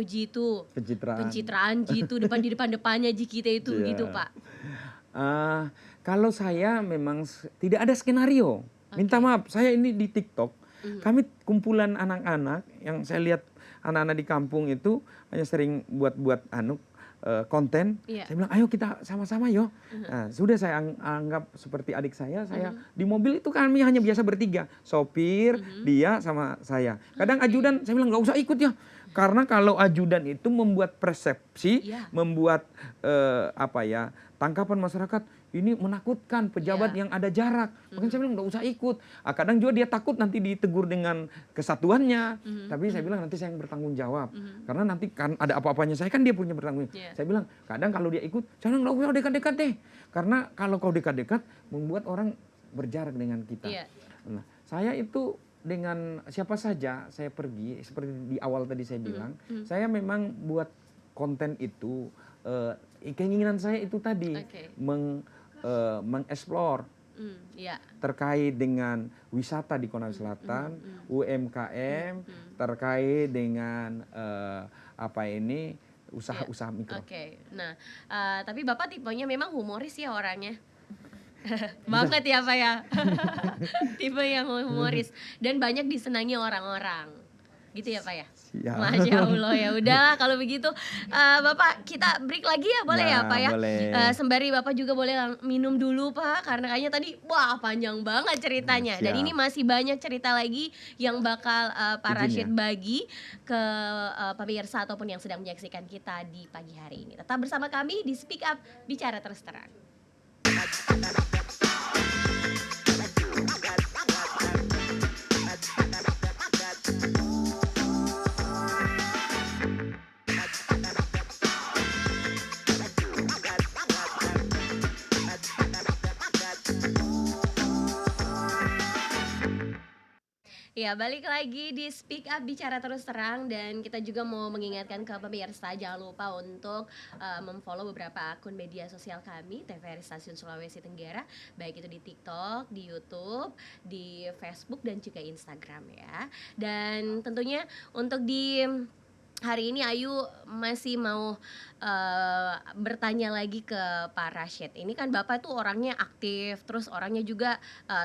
B: Jitu pencitraan jitu di depannya kita itu gitu Pak.
A: Kalau saya memang tidak ada skenario. Minta maaf, saya ini di TikTok. Kami kumpulan anak-anak yang saya lihat anak-anak di kampung itu hanya sering buat konten, saya bilang ayo kita sama-sama yo. Nah, sudah saya anggap seperti adik saya di mobil itu kami hanya biasa bertiga, sopir, dia sama saya. Kadang ajudan saya bilang nggak usah ikut ya, karena kalau ajudan itu membuat persepsi, membuat tangkapan masyarakat ini menakutkan pejabat yang ada jarak. Makanya saya bilang nggak usah ikut. Kadang juga dia takut nanti ditegur dengan kesatuannya. Tapi saya bilang nanti saya yang bertanggung jawab. Karena nanti kan ada apa-apanya saya kan dia punya bertanggung jawab. Saya bilang kadang kalau dia ikut, saya bilang nggak usah dekat-dekat deh. Karena kalau kau dekat-dekat membuat orang berjarak dengan kita. Nah, saya itu dengan siapa saja saya pergi, seperti di awal tadi saya bilang, saya memang buat konten itu, keinginan saya itu tadi, mengeksplor terkait dengan wisata di Konawe Selatan, UMKM, terkait dengan usaha-usaha mikro.
B: Nah, tapi Bapak tipenya memang humoris ya orangnya. Banget ya Pak ya. Tipe yang humoris dan banyak disenangi orang-orang. Gitu ya Pak ya?
A: Siap.
B: Masya Allah, ya udahlah kalau begitu. Bapak kita break lagi ya, boleh ya Pak ya? Sembari Bapak juga boleh minum dulu Pak, karena kayaknya tadi wah panjang banget ceritanya. Dan ini masih banyak cerita lagi yang bakal Pak Rashid bagi ke pemirsa ataupun yang sedang menyaksikan kita di pagi hari ini. Tetap bersama kami di Speak Up, Bicara Terus Terang. Ya, balik lagi di Speak Up Bicara Terus Terang, dan kita juga mau mengingatkan ke pemirsa jangan lupa untuk memfollow beberapa akun media sosial kami TVRI Stasiun Sulawesi Tenggara, baik itu di TikTok, di YouTube, di Facebook dan juga Instagram ya. Dan tentunya untuk di hari ini Ayu masih mau bertanya lagi ke Pak Rashid. Ini kan Bapak tuh orangnya aktif, terus orangnya juga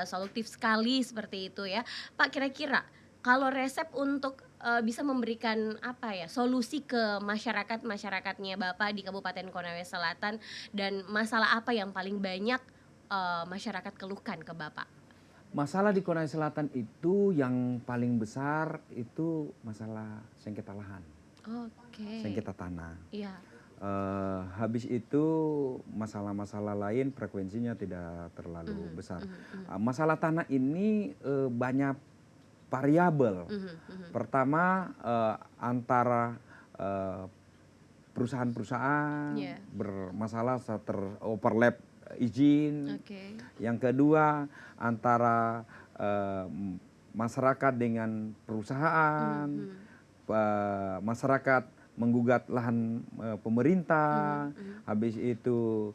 B: solutif sekali seperti itu ya. Pak, kira-kira kalau resep untuk bisa memberikan solusi ke masyarakatnya Bapak di Kabupaten Konawe Selatan, dan masalah apa yang paling banyak masyarakat keluhkan ke Bapak?
A: Masalah di Konawe Selatan itu yang paling besar itu masalah sengketa lahan. Sengketa tanah. Habis itu masalah-masalah lain frekuensinya tidak terlalu besar. Masalah tanah ini banyak variabel. Pertama, antara perusahaan-perusahaan bermasalah teroverlap izin. Yang kedua, antara masyarakat dengan perusahaan. Masyarakat menggugat lahan pemerintah, habis itu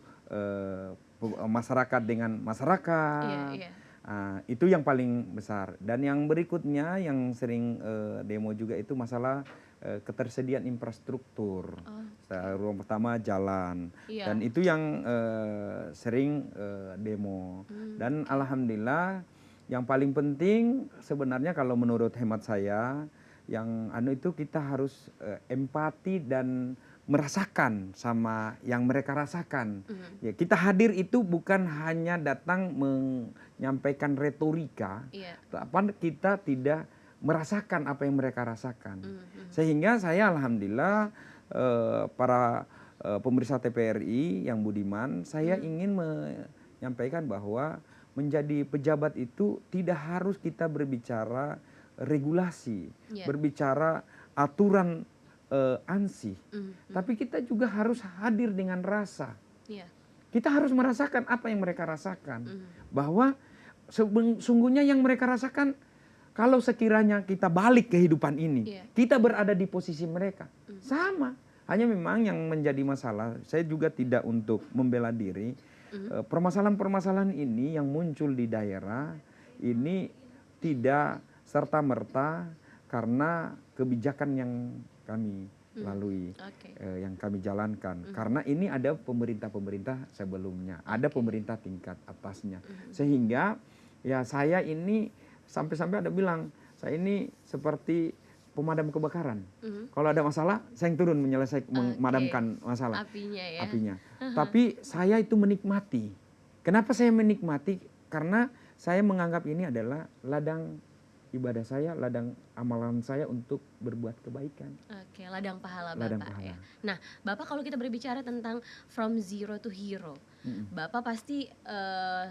A: masyarakat dengan masyarakat. Itu yang paling besar. Dan yang berikutnya yang sering demo juga itu masalah ketersediaan infrastruktur. Ruang pertama jalan, dan itu yang sering demo. Dan alhamdulillah yang paling penting sebenarnya kalau menurut hemat saya, yang itu kita harus empati dan merasakan sama yang mereka rasakan. Ya, kita hadir itu bukan hanya datang menyampaikan retorika, tapi kita tidak merasakan apa yang mereka rasakan. Sehingga saya alhamdulillah para pemirsa TVRI yang budiman, saya ingin menyampaikan bahwa menjadi pejabat itu tidak harus kita berbicara regulasi, berbicara aturan ansih, tapi kita juga harus hadir dengan rasa. Kita harus merasakan apa yang mereka rasakan, bahwa sungguhnya yang mereka rasakan, kalau sekiranya kita balik kehidupan ini, kita berada di posisi mereka, sama. Hanya memang yang menjadi masalah, saya juga tidak untuk membela diri, permasalahan-permasalahan ini yang muncul di daerah ini tidak serta-merta karena kebijakan yang kami lalui, yang kami jalankan. Karena ini ada pemerintah-pemerintah sebelumnya, ada pemerintah tingkat atasnya. Sehingga ya saya ini sampai-sampai ada bilang, saya ini seperti pemadam kebakaran. Kalau ada masalah, saya yang turun menyelesaikan, memadamkan masalah.
B: Apinya ya.
A: Apinya. Tapi saya itu menikmati. Kenapa saya menikmati? Karena saya menganggap ini adalah ladang ibadah saya, ladang amalan saya untuk berbuat kebaikan.
B: Oke, ladang pahala
A: Ladang
B: Bapak
A: pahala.
B: ya. Nah, Bapak kalau kita berbicara tentang from zero to hero, Bapak pasti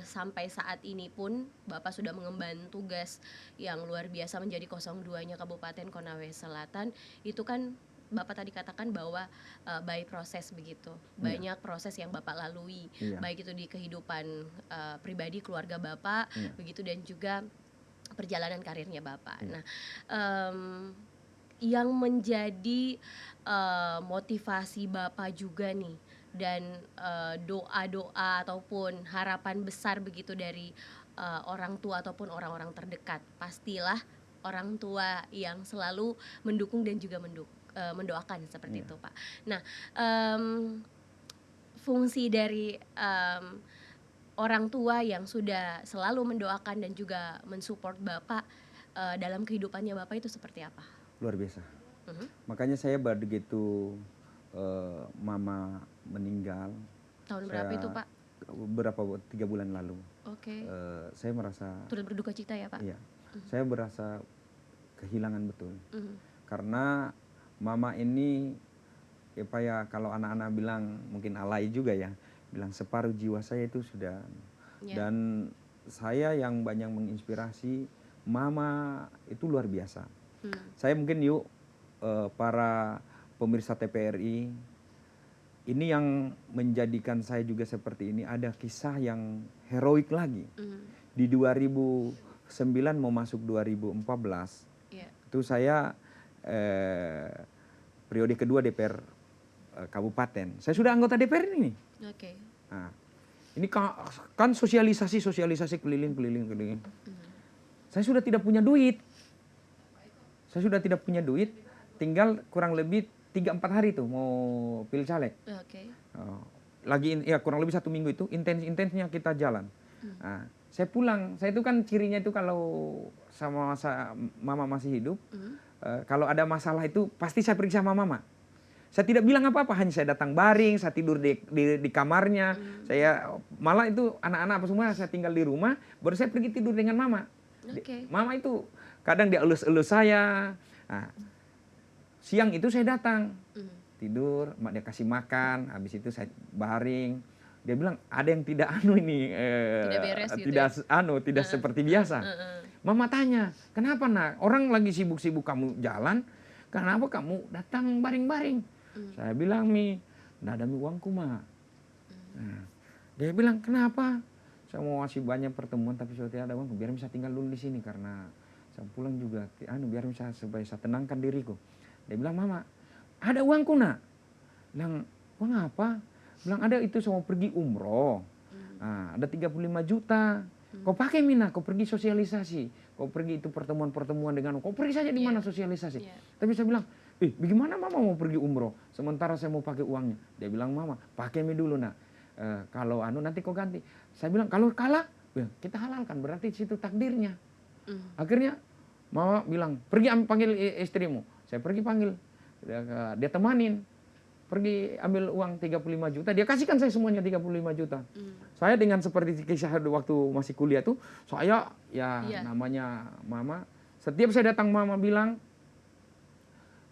B: sampai saat ini pun Bapak sudah mengemban tugas yang luar biasa menjadi 02-nya Kabupaten Konawe Selatan. Itu kan Bapak tadi katakan bahwa by proses begitu. Banyak proses yang Bapak lalui, baik itu di kehidupan pribadi keluarga Bapak, begitu, dan juga perjalanan karirnya Bapak. Nah, yang menjadi motivasi Bapak juga nih, dan doa-doa ataupun harapan besar begitu dari orang tua ataupun orang-orang terdekat, pastilah orang tua yang selalu mendukung dan juga mendoakan seperti itu, Pak. Nah, fungsi dari orang tua yang sudah selalu mendoakan dan juga mensupport Bapak dalam kehidupannya Bapak itu seperti apa?
A: Luar biasa. Makanya saya begitu mama meninggal.
B: Tahun berapa itu, Pak?
A: 3 bulan lalu.
B: Oke.
A: Saya merasa
B: turut berduka cita ya, Pak?
A: Iya. Saya berasa kehilangan betul. Karena mama ini kalau anak-anak bilang mungkin alay juga ya, bilang separuh jiwa saya itu sudah. Dan saya yang banyak menginspirasi mama itu luar biasa. Saya mungkin para pemirsa TPRI, ini yang menjadikan saya juga seperti ini, ada kisah yang heroik lagi. Di 2009 mau masuk 2014, itu saya periode kedua DPR Kabupaten. Saya sudah anggota DPR ini. Nah, ini kan sosialisasi keliling. Saya sudah tidak punya duit. Tinggal kurang lebih 3-4 hari tuh mau pilih caleg. Kurang lebih 1 minggu itu intensnya kita jalan. Nah, saya pulang. Saya itu kan cirinya itu kalau sama mama masih hidup, kalau ada masalah itu pasti saya pergi sama mama. Saya tidak bilang apa-apa, hanya saya datang baring, saya tidur di kamarnya. Saya malah itu anak-anak apa semua saya tinggal di rumah, baru saya pergi tidur dengan mama. Mama itu kadang dia elus-elus saya. Nah, siang itu saya datang, tidur, dia kasih makan, habis itu saya baring. Dia bilang ada yang tidak
B: tidak beres gitu,
A: tidak seperti biasa. Mama tanya, kenapa nak? Orang lagi sibuk-sibuk kamu jalan, kenapa kamu datang baring-baring? Saya bilang, nggak ada uangku, Ma. Nah, dia bilang, kenapa? Saya mau kasih banyak pertemuan tapi sudah tidak ada uang, biar bisa tinggal dulu di sini karena saya pulang juga, biar bisa supaya saya tenangkan diriku. Dia bilang, Mama, ada uangku, nak? Bilang, uang apa? Bilang, ada itu saya mau pergi umroh. Nah, ada 35 juta. Kau pakai, Mina, kau pergi sosialisasi. Kau pergi itu pertemuan-pertemuan dengan kau pergi saja di mana sosialisasi. Tapi saya bilang, bagaimana Mama mau pergi umroh sementara saya mau pakai uangnya? Dia bilang, Mama, pakai dulu, nak. Kalau nanti kau ganti. Saya bilang, kalau kalah, kita halalkan, berarti situ takdirnya. Akhirnya Mama bilang, pergi panggil istrimu. Saya pergi panggil, dia temanin, pergi ambil uang 35 juta, dia kasihkan saya semuanya 35 juta. Saya dengan seperti kisah waktu masih kuliah tuh, saya namanya Mama, setiap saya datang Mama bilang,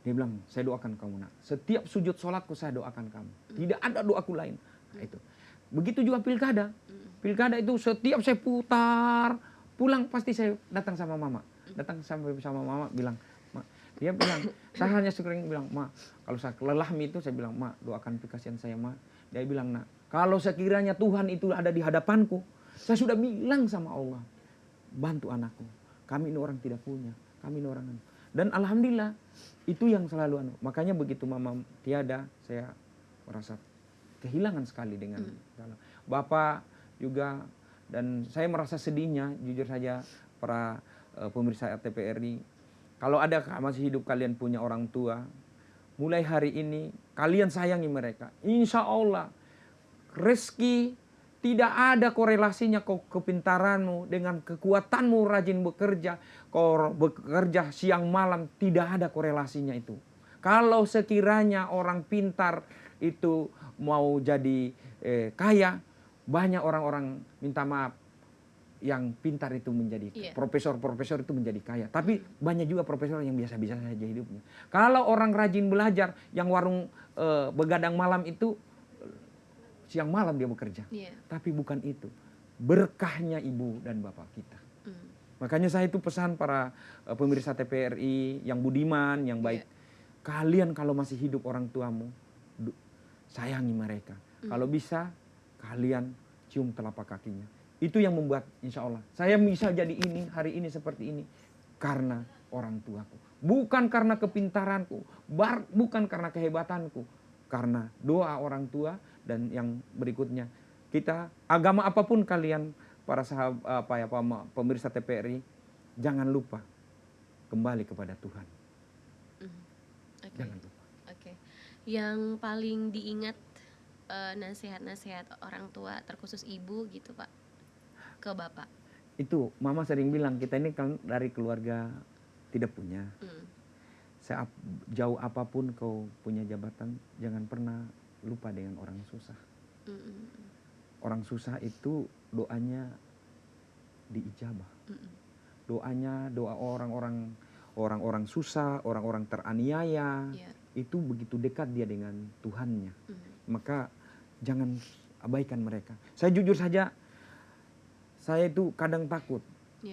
A: dia bilang, saya doakan kamu, nak. Setiap sujud sholatku saya doakan kamu. Tidak ada doaku lain. Nah, itu. Begitu juga pilkada. Pilkada itu setiap saya putar, pulang pasti saya datang sama Mama. Datang sama Mama bilang, Ma. Dia bilang, saya hanya sering bilang, Ma, kalau saya lelah itu saya bilang, Ma, doakan kasihan saya, Ma. Dia bilang, nak, kalau sekiranya Tuhan itu ada di hadapanku, saya sudah bilang sama Allah, bantu anakku. Kami ini orang tidak punya, kami ini orang. Dan alhamdulillah, itu yang selalu makanya begitu Mama tiada, saya merasa kehilangan sekali dengan Bapak juga, dan saya merasa sedihnya jujur saja para pemirsa RTPRI. Kalau ada masih hidup kalian punya orang tua, mulai hari ini kalian sayangi mereka. Insya Allah rezeki Tidak ada korelasinya kepintaranmu dengan kekuatanmu rajin bekerja. Kau bekerja siang malam, tidak ada korelasinya itu. Kalau sekiranya orang pintar itu mau jadi kaya, banyak orang-orang minta maaf yang pintar itu menjadi profesor-profesor itu menjadi kaya. Tapi banyak juga profesor yang biasa-biasa saja hidupnya. Kalau orang rajin belajar, yang warung begadang malam itu siang malam dia bekerja. Tapi bukan itu. Berkahnya ibu dan bapak kita. Makanya saya itu pesan para pemirsa TPRI yang budiman, yang baik. Kalian kalau masih hidup orang tuamu, sayangi mereka. Kalau bisa, kalian cium telapak kakinya. Itu yang membuat insya Allah saya bisa jadi ini, hari ini seperti ini. Karena orang tuaku. Bukan karena kepintaranku. Bukan karena kehebatanku. Karena doa orang tua. Dan yang berikutnya, kita agama apapun kalian, para sahabat pemirsa TPRI, jangan lupa kembali kepada Tuhan. Jangan lupa.
B: Yang paling diingat nasihat-nasihat orang tua, terkhusus ibu gitu Pak, ke Bapak?
A: Itu Mama sering bilang, kita ini kan dari keluarga tidak punya. Jauh apapun kau punya jabatan, jangan pernah lupa dengan orang susah. Orang susah itu doanya diijabah. Doanya, doa orang-orang susah, orang-orang teraniaya, itu begitu dekat dia dengan Tuhannya. Maka jangan abaikan mereka. Saya jujur saja, saya itu kadang takut.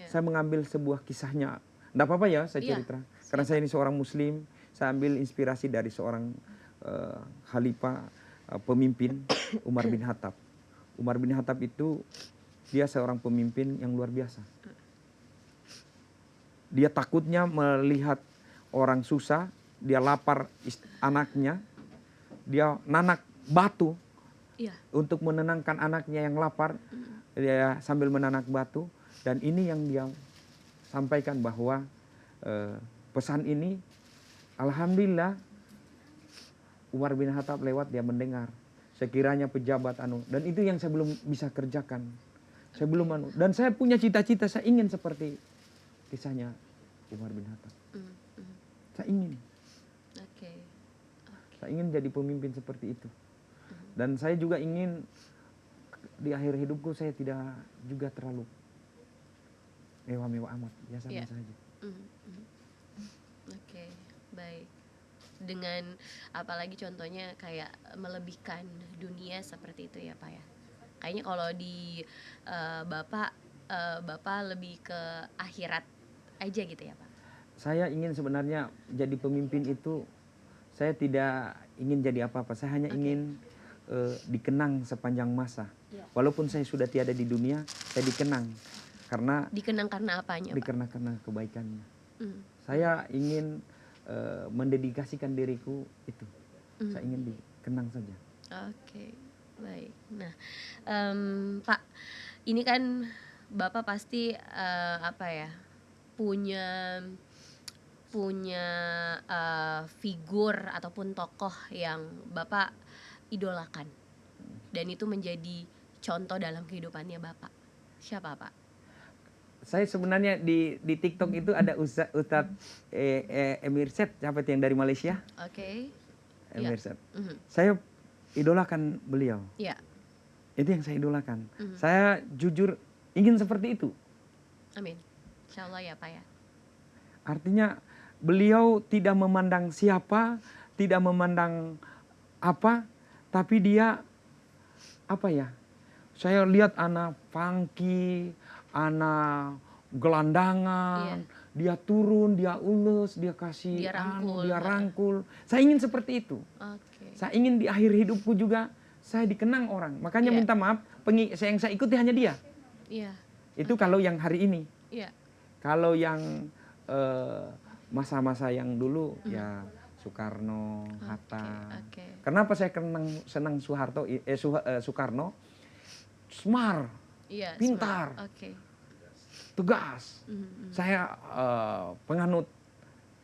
A: Saya mengambil sebuah kisahnya. Tidak apa-apa ya saya cerita. Karena saya ini seorang muslim, saya ambil inspirasi dari seorang khalifah, pemimpin, Umar bin Khattab. Umar bin Khattab itu dia seorang pemimpin yang luar biasa. Dia takutnya melihat orang susah, dia lapar anaknya, dia nanak batu untuk menenangkan anaknya yang lapar. Dia sambil menanak batu, dan ini yang dia sampaikan bahwa pesan ini, alhamdulillah Umar bin Khattab lewat, dia mendengar. Sekiranya pejabat dan itu yang saya belum bisa kerjakan. Saya belum dan saya punya cita-cita, saya ingin seperti kisahnya Umar bin Khattab. Saya ingin. Saya ingin jadi pemimpin seperti itu. Dan saya juga ingin di akhir hidupku saya tidak juga terlalu mewah-mewah amat, biasa-biasa saja.
B: Baik. Dengan apalagi contohnya kayak melebihkan dunia seperti itu ya Pak ya. Kayaknya kalau di Bapak lebih ke akhirat aja gitu ya Pak.
A: Saya ingin sebenarnya jadi pemimpin itu, saya tidak ingin jadi apa-apa. Saya hanya ingin dikenang sepanjang masa. Walaupun saya sudah tiada di dunia, saya dikenang.
B: Dikenang karena apanya Pak?
A: Karena kebaikannya. Saya ingin mendedikasikan diriku itu. Saya ingin dikenang saja.
B: Baik. Nah, Pak, ini kan Bapak pasti punya figur ataupun tokoh yang Bapak idolakan, dan itu menjadi contoh dalam kehidupannya Bapak. Siapa Pak?
A: Saya sebenarnya di TikTok itu ada Ustadz Emir Syed, siapa itu yang dari Malaysia? Emir Syed. Saya idolakan beliau. Itu yang saya idolakan. Saya jujur ingin seperti itu.
B: Amin. Insya Allah ya Pak ya.
A: Artinya beliau tidak memandang siapa, tidak memandang apa, tapi dia saya lihat anak funky, anak gelandangan, dia turun, dia ulus, dia kasih, dia rangkul. Saya ingin seperti itu. Saya ingin di akhir hidupku juga saya dikenang orang. Makanya minta maaf, yang saya ikuti hanya dia. Itu kalau yang hari ini. Kalau yang masa-masa yang dulu ya Soekarno, Hatta. Kenapa saya senang Soekarno? Smart, pintar, tegas. Saya penganut,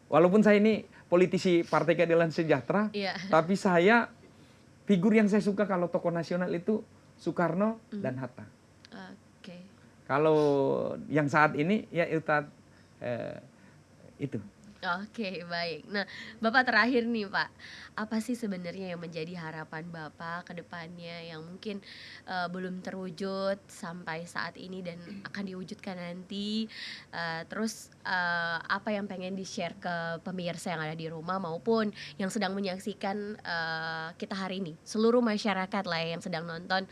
A: walaupun saya ini politisi Partai Keadilan Sejahtera, tapi saya figur yang saya suka kalau tokoh nasional itu Soekarno, dan Hatta.
B: Oke.
A: Kalau yang saat ini ya itu.
B: Oke, baik. Nah, Bapak terakhir nih, Pak. Apa sih sebenarnya yang menjadi harapan Bapak ke depannya yang mungkin belum terwujud sampai saat ini dan akan diwujudkan nanti? Terus apa yang pengen di-share ke pemirsa yang ada di rumah maupun yang sedang menyaksikan kita hari ini? Seluruh masyarakat lah yang sedang nonton,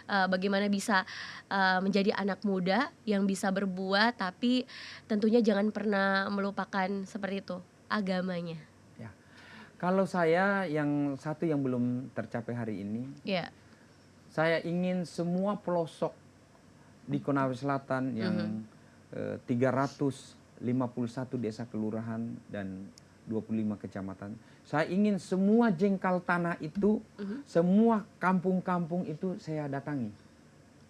B: bagaimana bisa menjadi anak muda yang bisa berbuat, tapi tentunya jangan pernah melupakan seperti itu agamanya.
A: Ya. Kalau saya yang satu yang belum tercapai hari ini,
B: Ya.
A: saya ingin semua pelosok di Konawe Selatan yang 351 desa kelurahan dan 25 kecamatan. Saya ingin semua jengkal tanah itu, semua kampung-kampung itu saya datangi.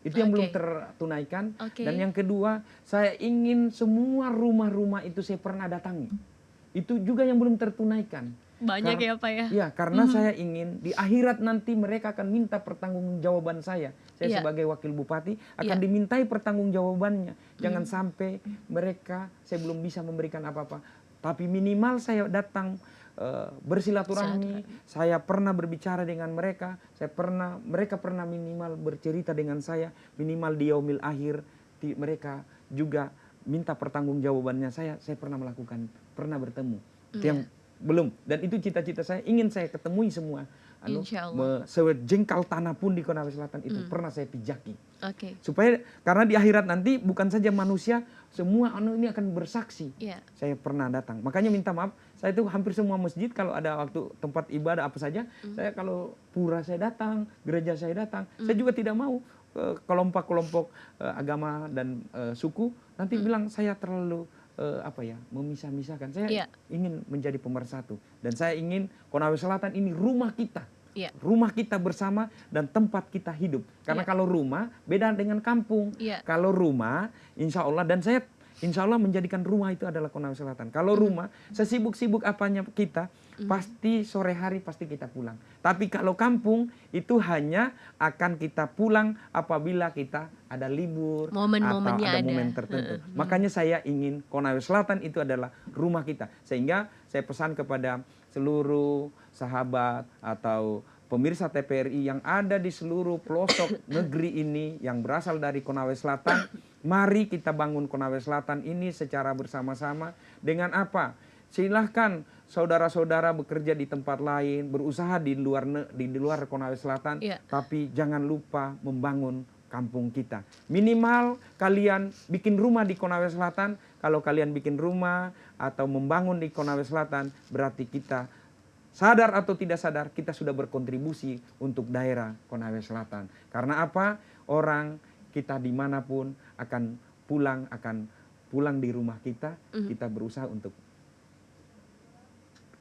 A: Itu yang belum tertunaikan. Dan yang kedua, saya ingin semua rumah-rumah itu saya pernah datangi. Itu juga yang belum tertunaikan.
B: Banyak ya Pak ya?
A: Ya, karena saya ingin di akhirat nanti mereka akan minta pertanggungjawaban saya. Saya sebagai wakil bupati akan dimintai pertanggungjawabannya. Jangan sampai mereka, saya belum bisa memberikan apa-apa. Tapi minimal saya datang bersilaturahmi, saya pernah berbicara dengan mereka, mereka pernah minimal bercerita dengan saya, minimal di yaumil akhir mereka juga minta pertanggungjawabannya saya pernah melakukan, pernah bertemu. Itu yang belum, dan itu cita-cita saya, ingin saya ketemui semua. Sejengkal tanah pun di Konawe Selatan itu pernah saya pijaki. Supaya karena di akhirat nanti bukan saja manusia, semua ini akan bersaksi. Saya pernah datang. Makanya minta maaf, saya itu hampir semua masjid kalau ada waktu tempat ibadah apa saja, saya kalau pura saya datang, gereja saya datang. Saya juga tidak mau kelompok-kelompok agama dan suku nanti bilang saya terlalu memisah-misahkan. Saya ingin menjadi pemersatu, dan saya ingin Konawe Selatan ini rumah kita, rumah kita bersama dan tempat kita hidup. Karena kalau rumah beda dengan kampung. Kalau rumah, insya Allah, dan saya insya Allah menjadikan rumah itu adalah Konawe Selatan. Kalau rumah, sesibuk-sibuk apanya kita, pasti sore hari pasti kita pulang. Tapi kalau kampung, itu hanya akan kita pulang apabila kita ada libur atau ada momen tertentu. Makanya saya ingin Konawe Selatan itu adalah rumah kita. Sehingga saya pesan kepada seluruh sahabat atau pemirsa TPRI yang ada di seluruh pelosok negeri ini yang berasal dari Konawe Selatan, mari kita bangun Konawe Selatan ini secara bersama-sama. Dengan apa? Silahkan saudara-saudara bekerja di tempat lain, berusaha di luar Konawe Selatan, tapi jangan lupa membangun kampung kita. Minimal kalian bikin rumah di Konawe Selatan. Kalau kalian bikin rumah atau membangun di Konawe Selatan, berarti kita sadar atau tidak sadar, kita sudah berkontribusi untuk daerah Konawe Selatan. Karena apa? Orang kita dimanapun akan pulang di rumah kita. Kita berusaha untuk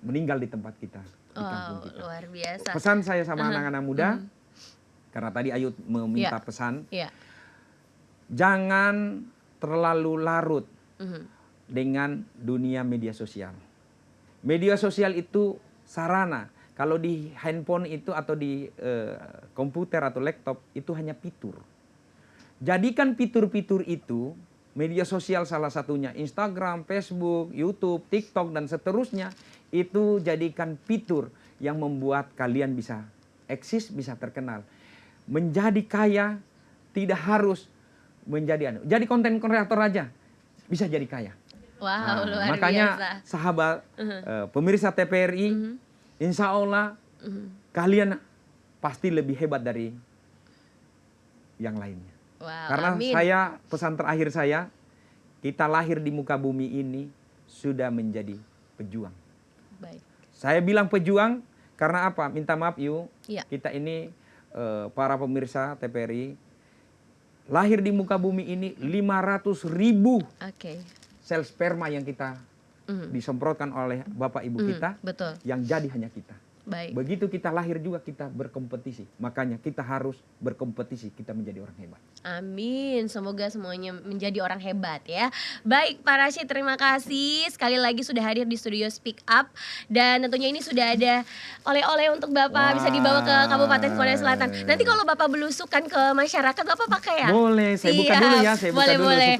A: meninggal di tempat kita, di kampung kita.
B: Luar biasa.
A: Pesan saya sama anak-anak muda, karena tadi Ayu meminta pesan, jangan terlalu larut dengan dunia media sosial. Media sosial itu sarana. Kalau di handphone itu atau di komputer atau laptop itu hanya fitur. Jadikan fitur-fitur itu, media sosial salah satunya Instagram, Facebook, YouTube, TikTok dan seterusnya, itu jadikan fitur yang membuat kalian bisa eksis, bisa terkenal. Menjadi kaya tidak harus jadi konten kreator aja bisa jadi kaya.
B: Wow, luar
A: makanya
B: biasa.
A: Sahabat pemirsa TPRI, insya Allah kalian pasti lebih hebat dari yang lainnya.
B: Wow,
A: karena
B: amin.
A: Pesan terakhir saya, kita lahir di muka bumi ini sudah menjadi pejuang.
B: Baik.
A: Saya bilang pejuang karena apa? Minta maaf kita ini para pemirsa TPRI lahir di muka bumi ini 500.000 sel sperma yang kita disemprotkan oleh bapak ibu kita, yang jadi hanya kita.
B: Baik.
A: Begitu kita lahir juga kita berkompetisi. Makanya kita harus berkompetisi, kita menjadi orang hebat.
B: Amin, semoga semuanya menjadi orang hebat ya. Baik Pak Rashid, terima kasih sekali lagi sudah hadir di studio Speak Up. Dan tentunya ini sudah ada oleh-oleh untuk Bapak, bisa dibawa ke Kabupaten Konawe Selatan. Nanti kalau Bapak belusukan ke masyarakat, Bapak pakai ya?
A: Boleh, saya buka dulu ya, saya buka dulu
B: boleh.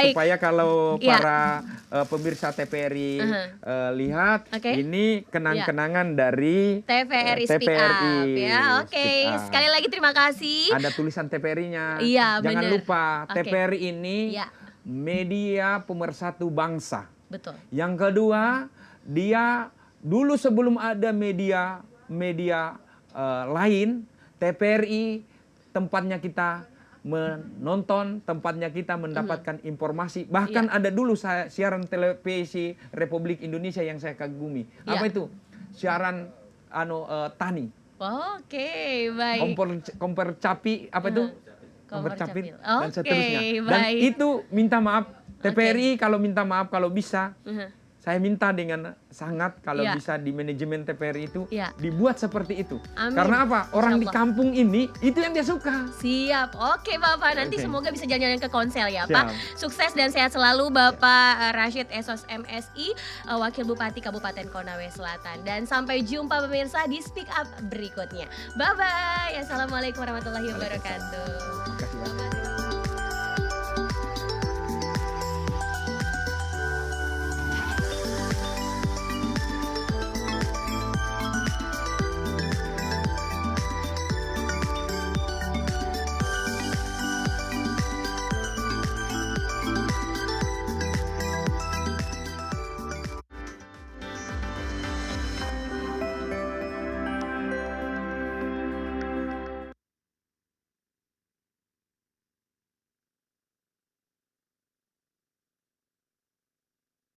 A: supaya kalau
B: Ya.
A: para pemirsa TVRI lihat, ini kenang-kenangan dari
B: TVRI Speak Up ya. Oke, sekali lagi terima kasih.
A: Ada tulisan TVRI-nya.
B: Iya,
A: Jangan
B: bener.
A: lupa, TVRI ini
B: Ya.
A: media pemersatu bangsa.
B: Betul.
A: Yang kedua, dia dulu sebelum ada media lain, TVRI tempatnya kita menonton, tempatnya kita mendapatkan informasi. Bahkan ada dulu siaran televisi Republik Indonesia yang saya kagumi. Apa itu? Siaran tani.
B: Oke, baik.
A: Kompor capi, apa itu? Kompor capit dan
B: Oke,
A: seterusnya. Dan
B: baik.
A: itu minta maaf, TVRI kalau minta maaf kalau bisa. Saya minta dengan sangat kalau bisa di manajemen TVRI itu dibuat seperti itu.
B: Amin.
A: Karena apa? Orang di kampung ini itu yang dia suka.
B: Siap. Oke Bapak, nanti semoga bisa jalan-jalan ke Konsel ya Pak.
A: Siap.
B: Sukses dan sehat selalu Bapak Rashid Esos MSI, Wakil Bupati Kabupaten Konawe Selatan. Dan sampai jumpa pemirsa di Speak Up berikutnya. Bye-bye. Assalamualaikum warahmatullahi wabarakatuh.
A: Terima kasih.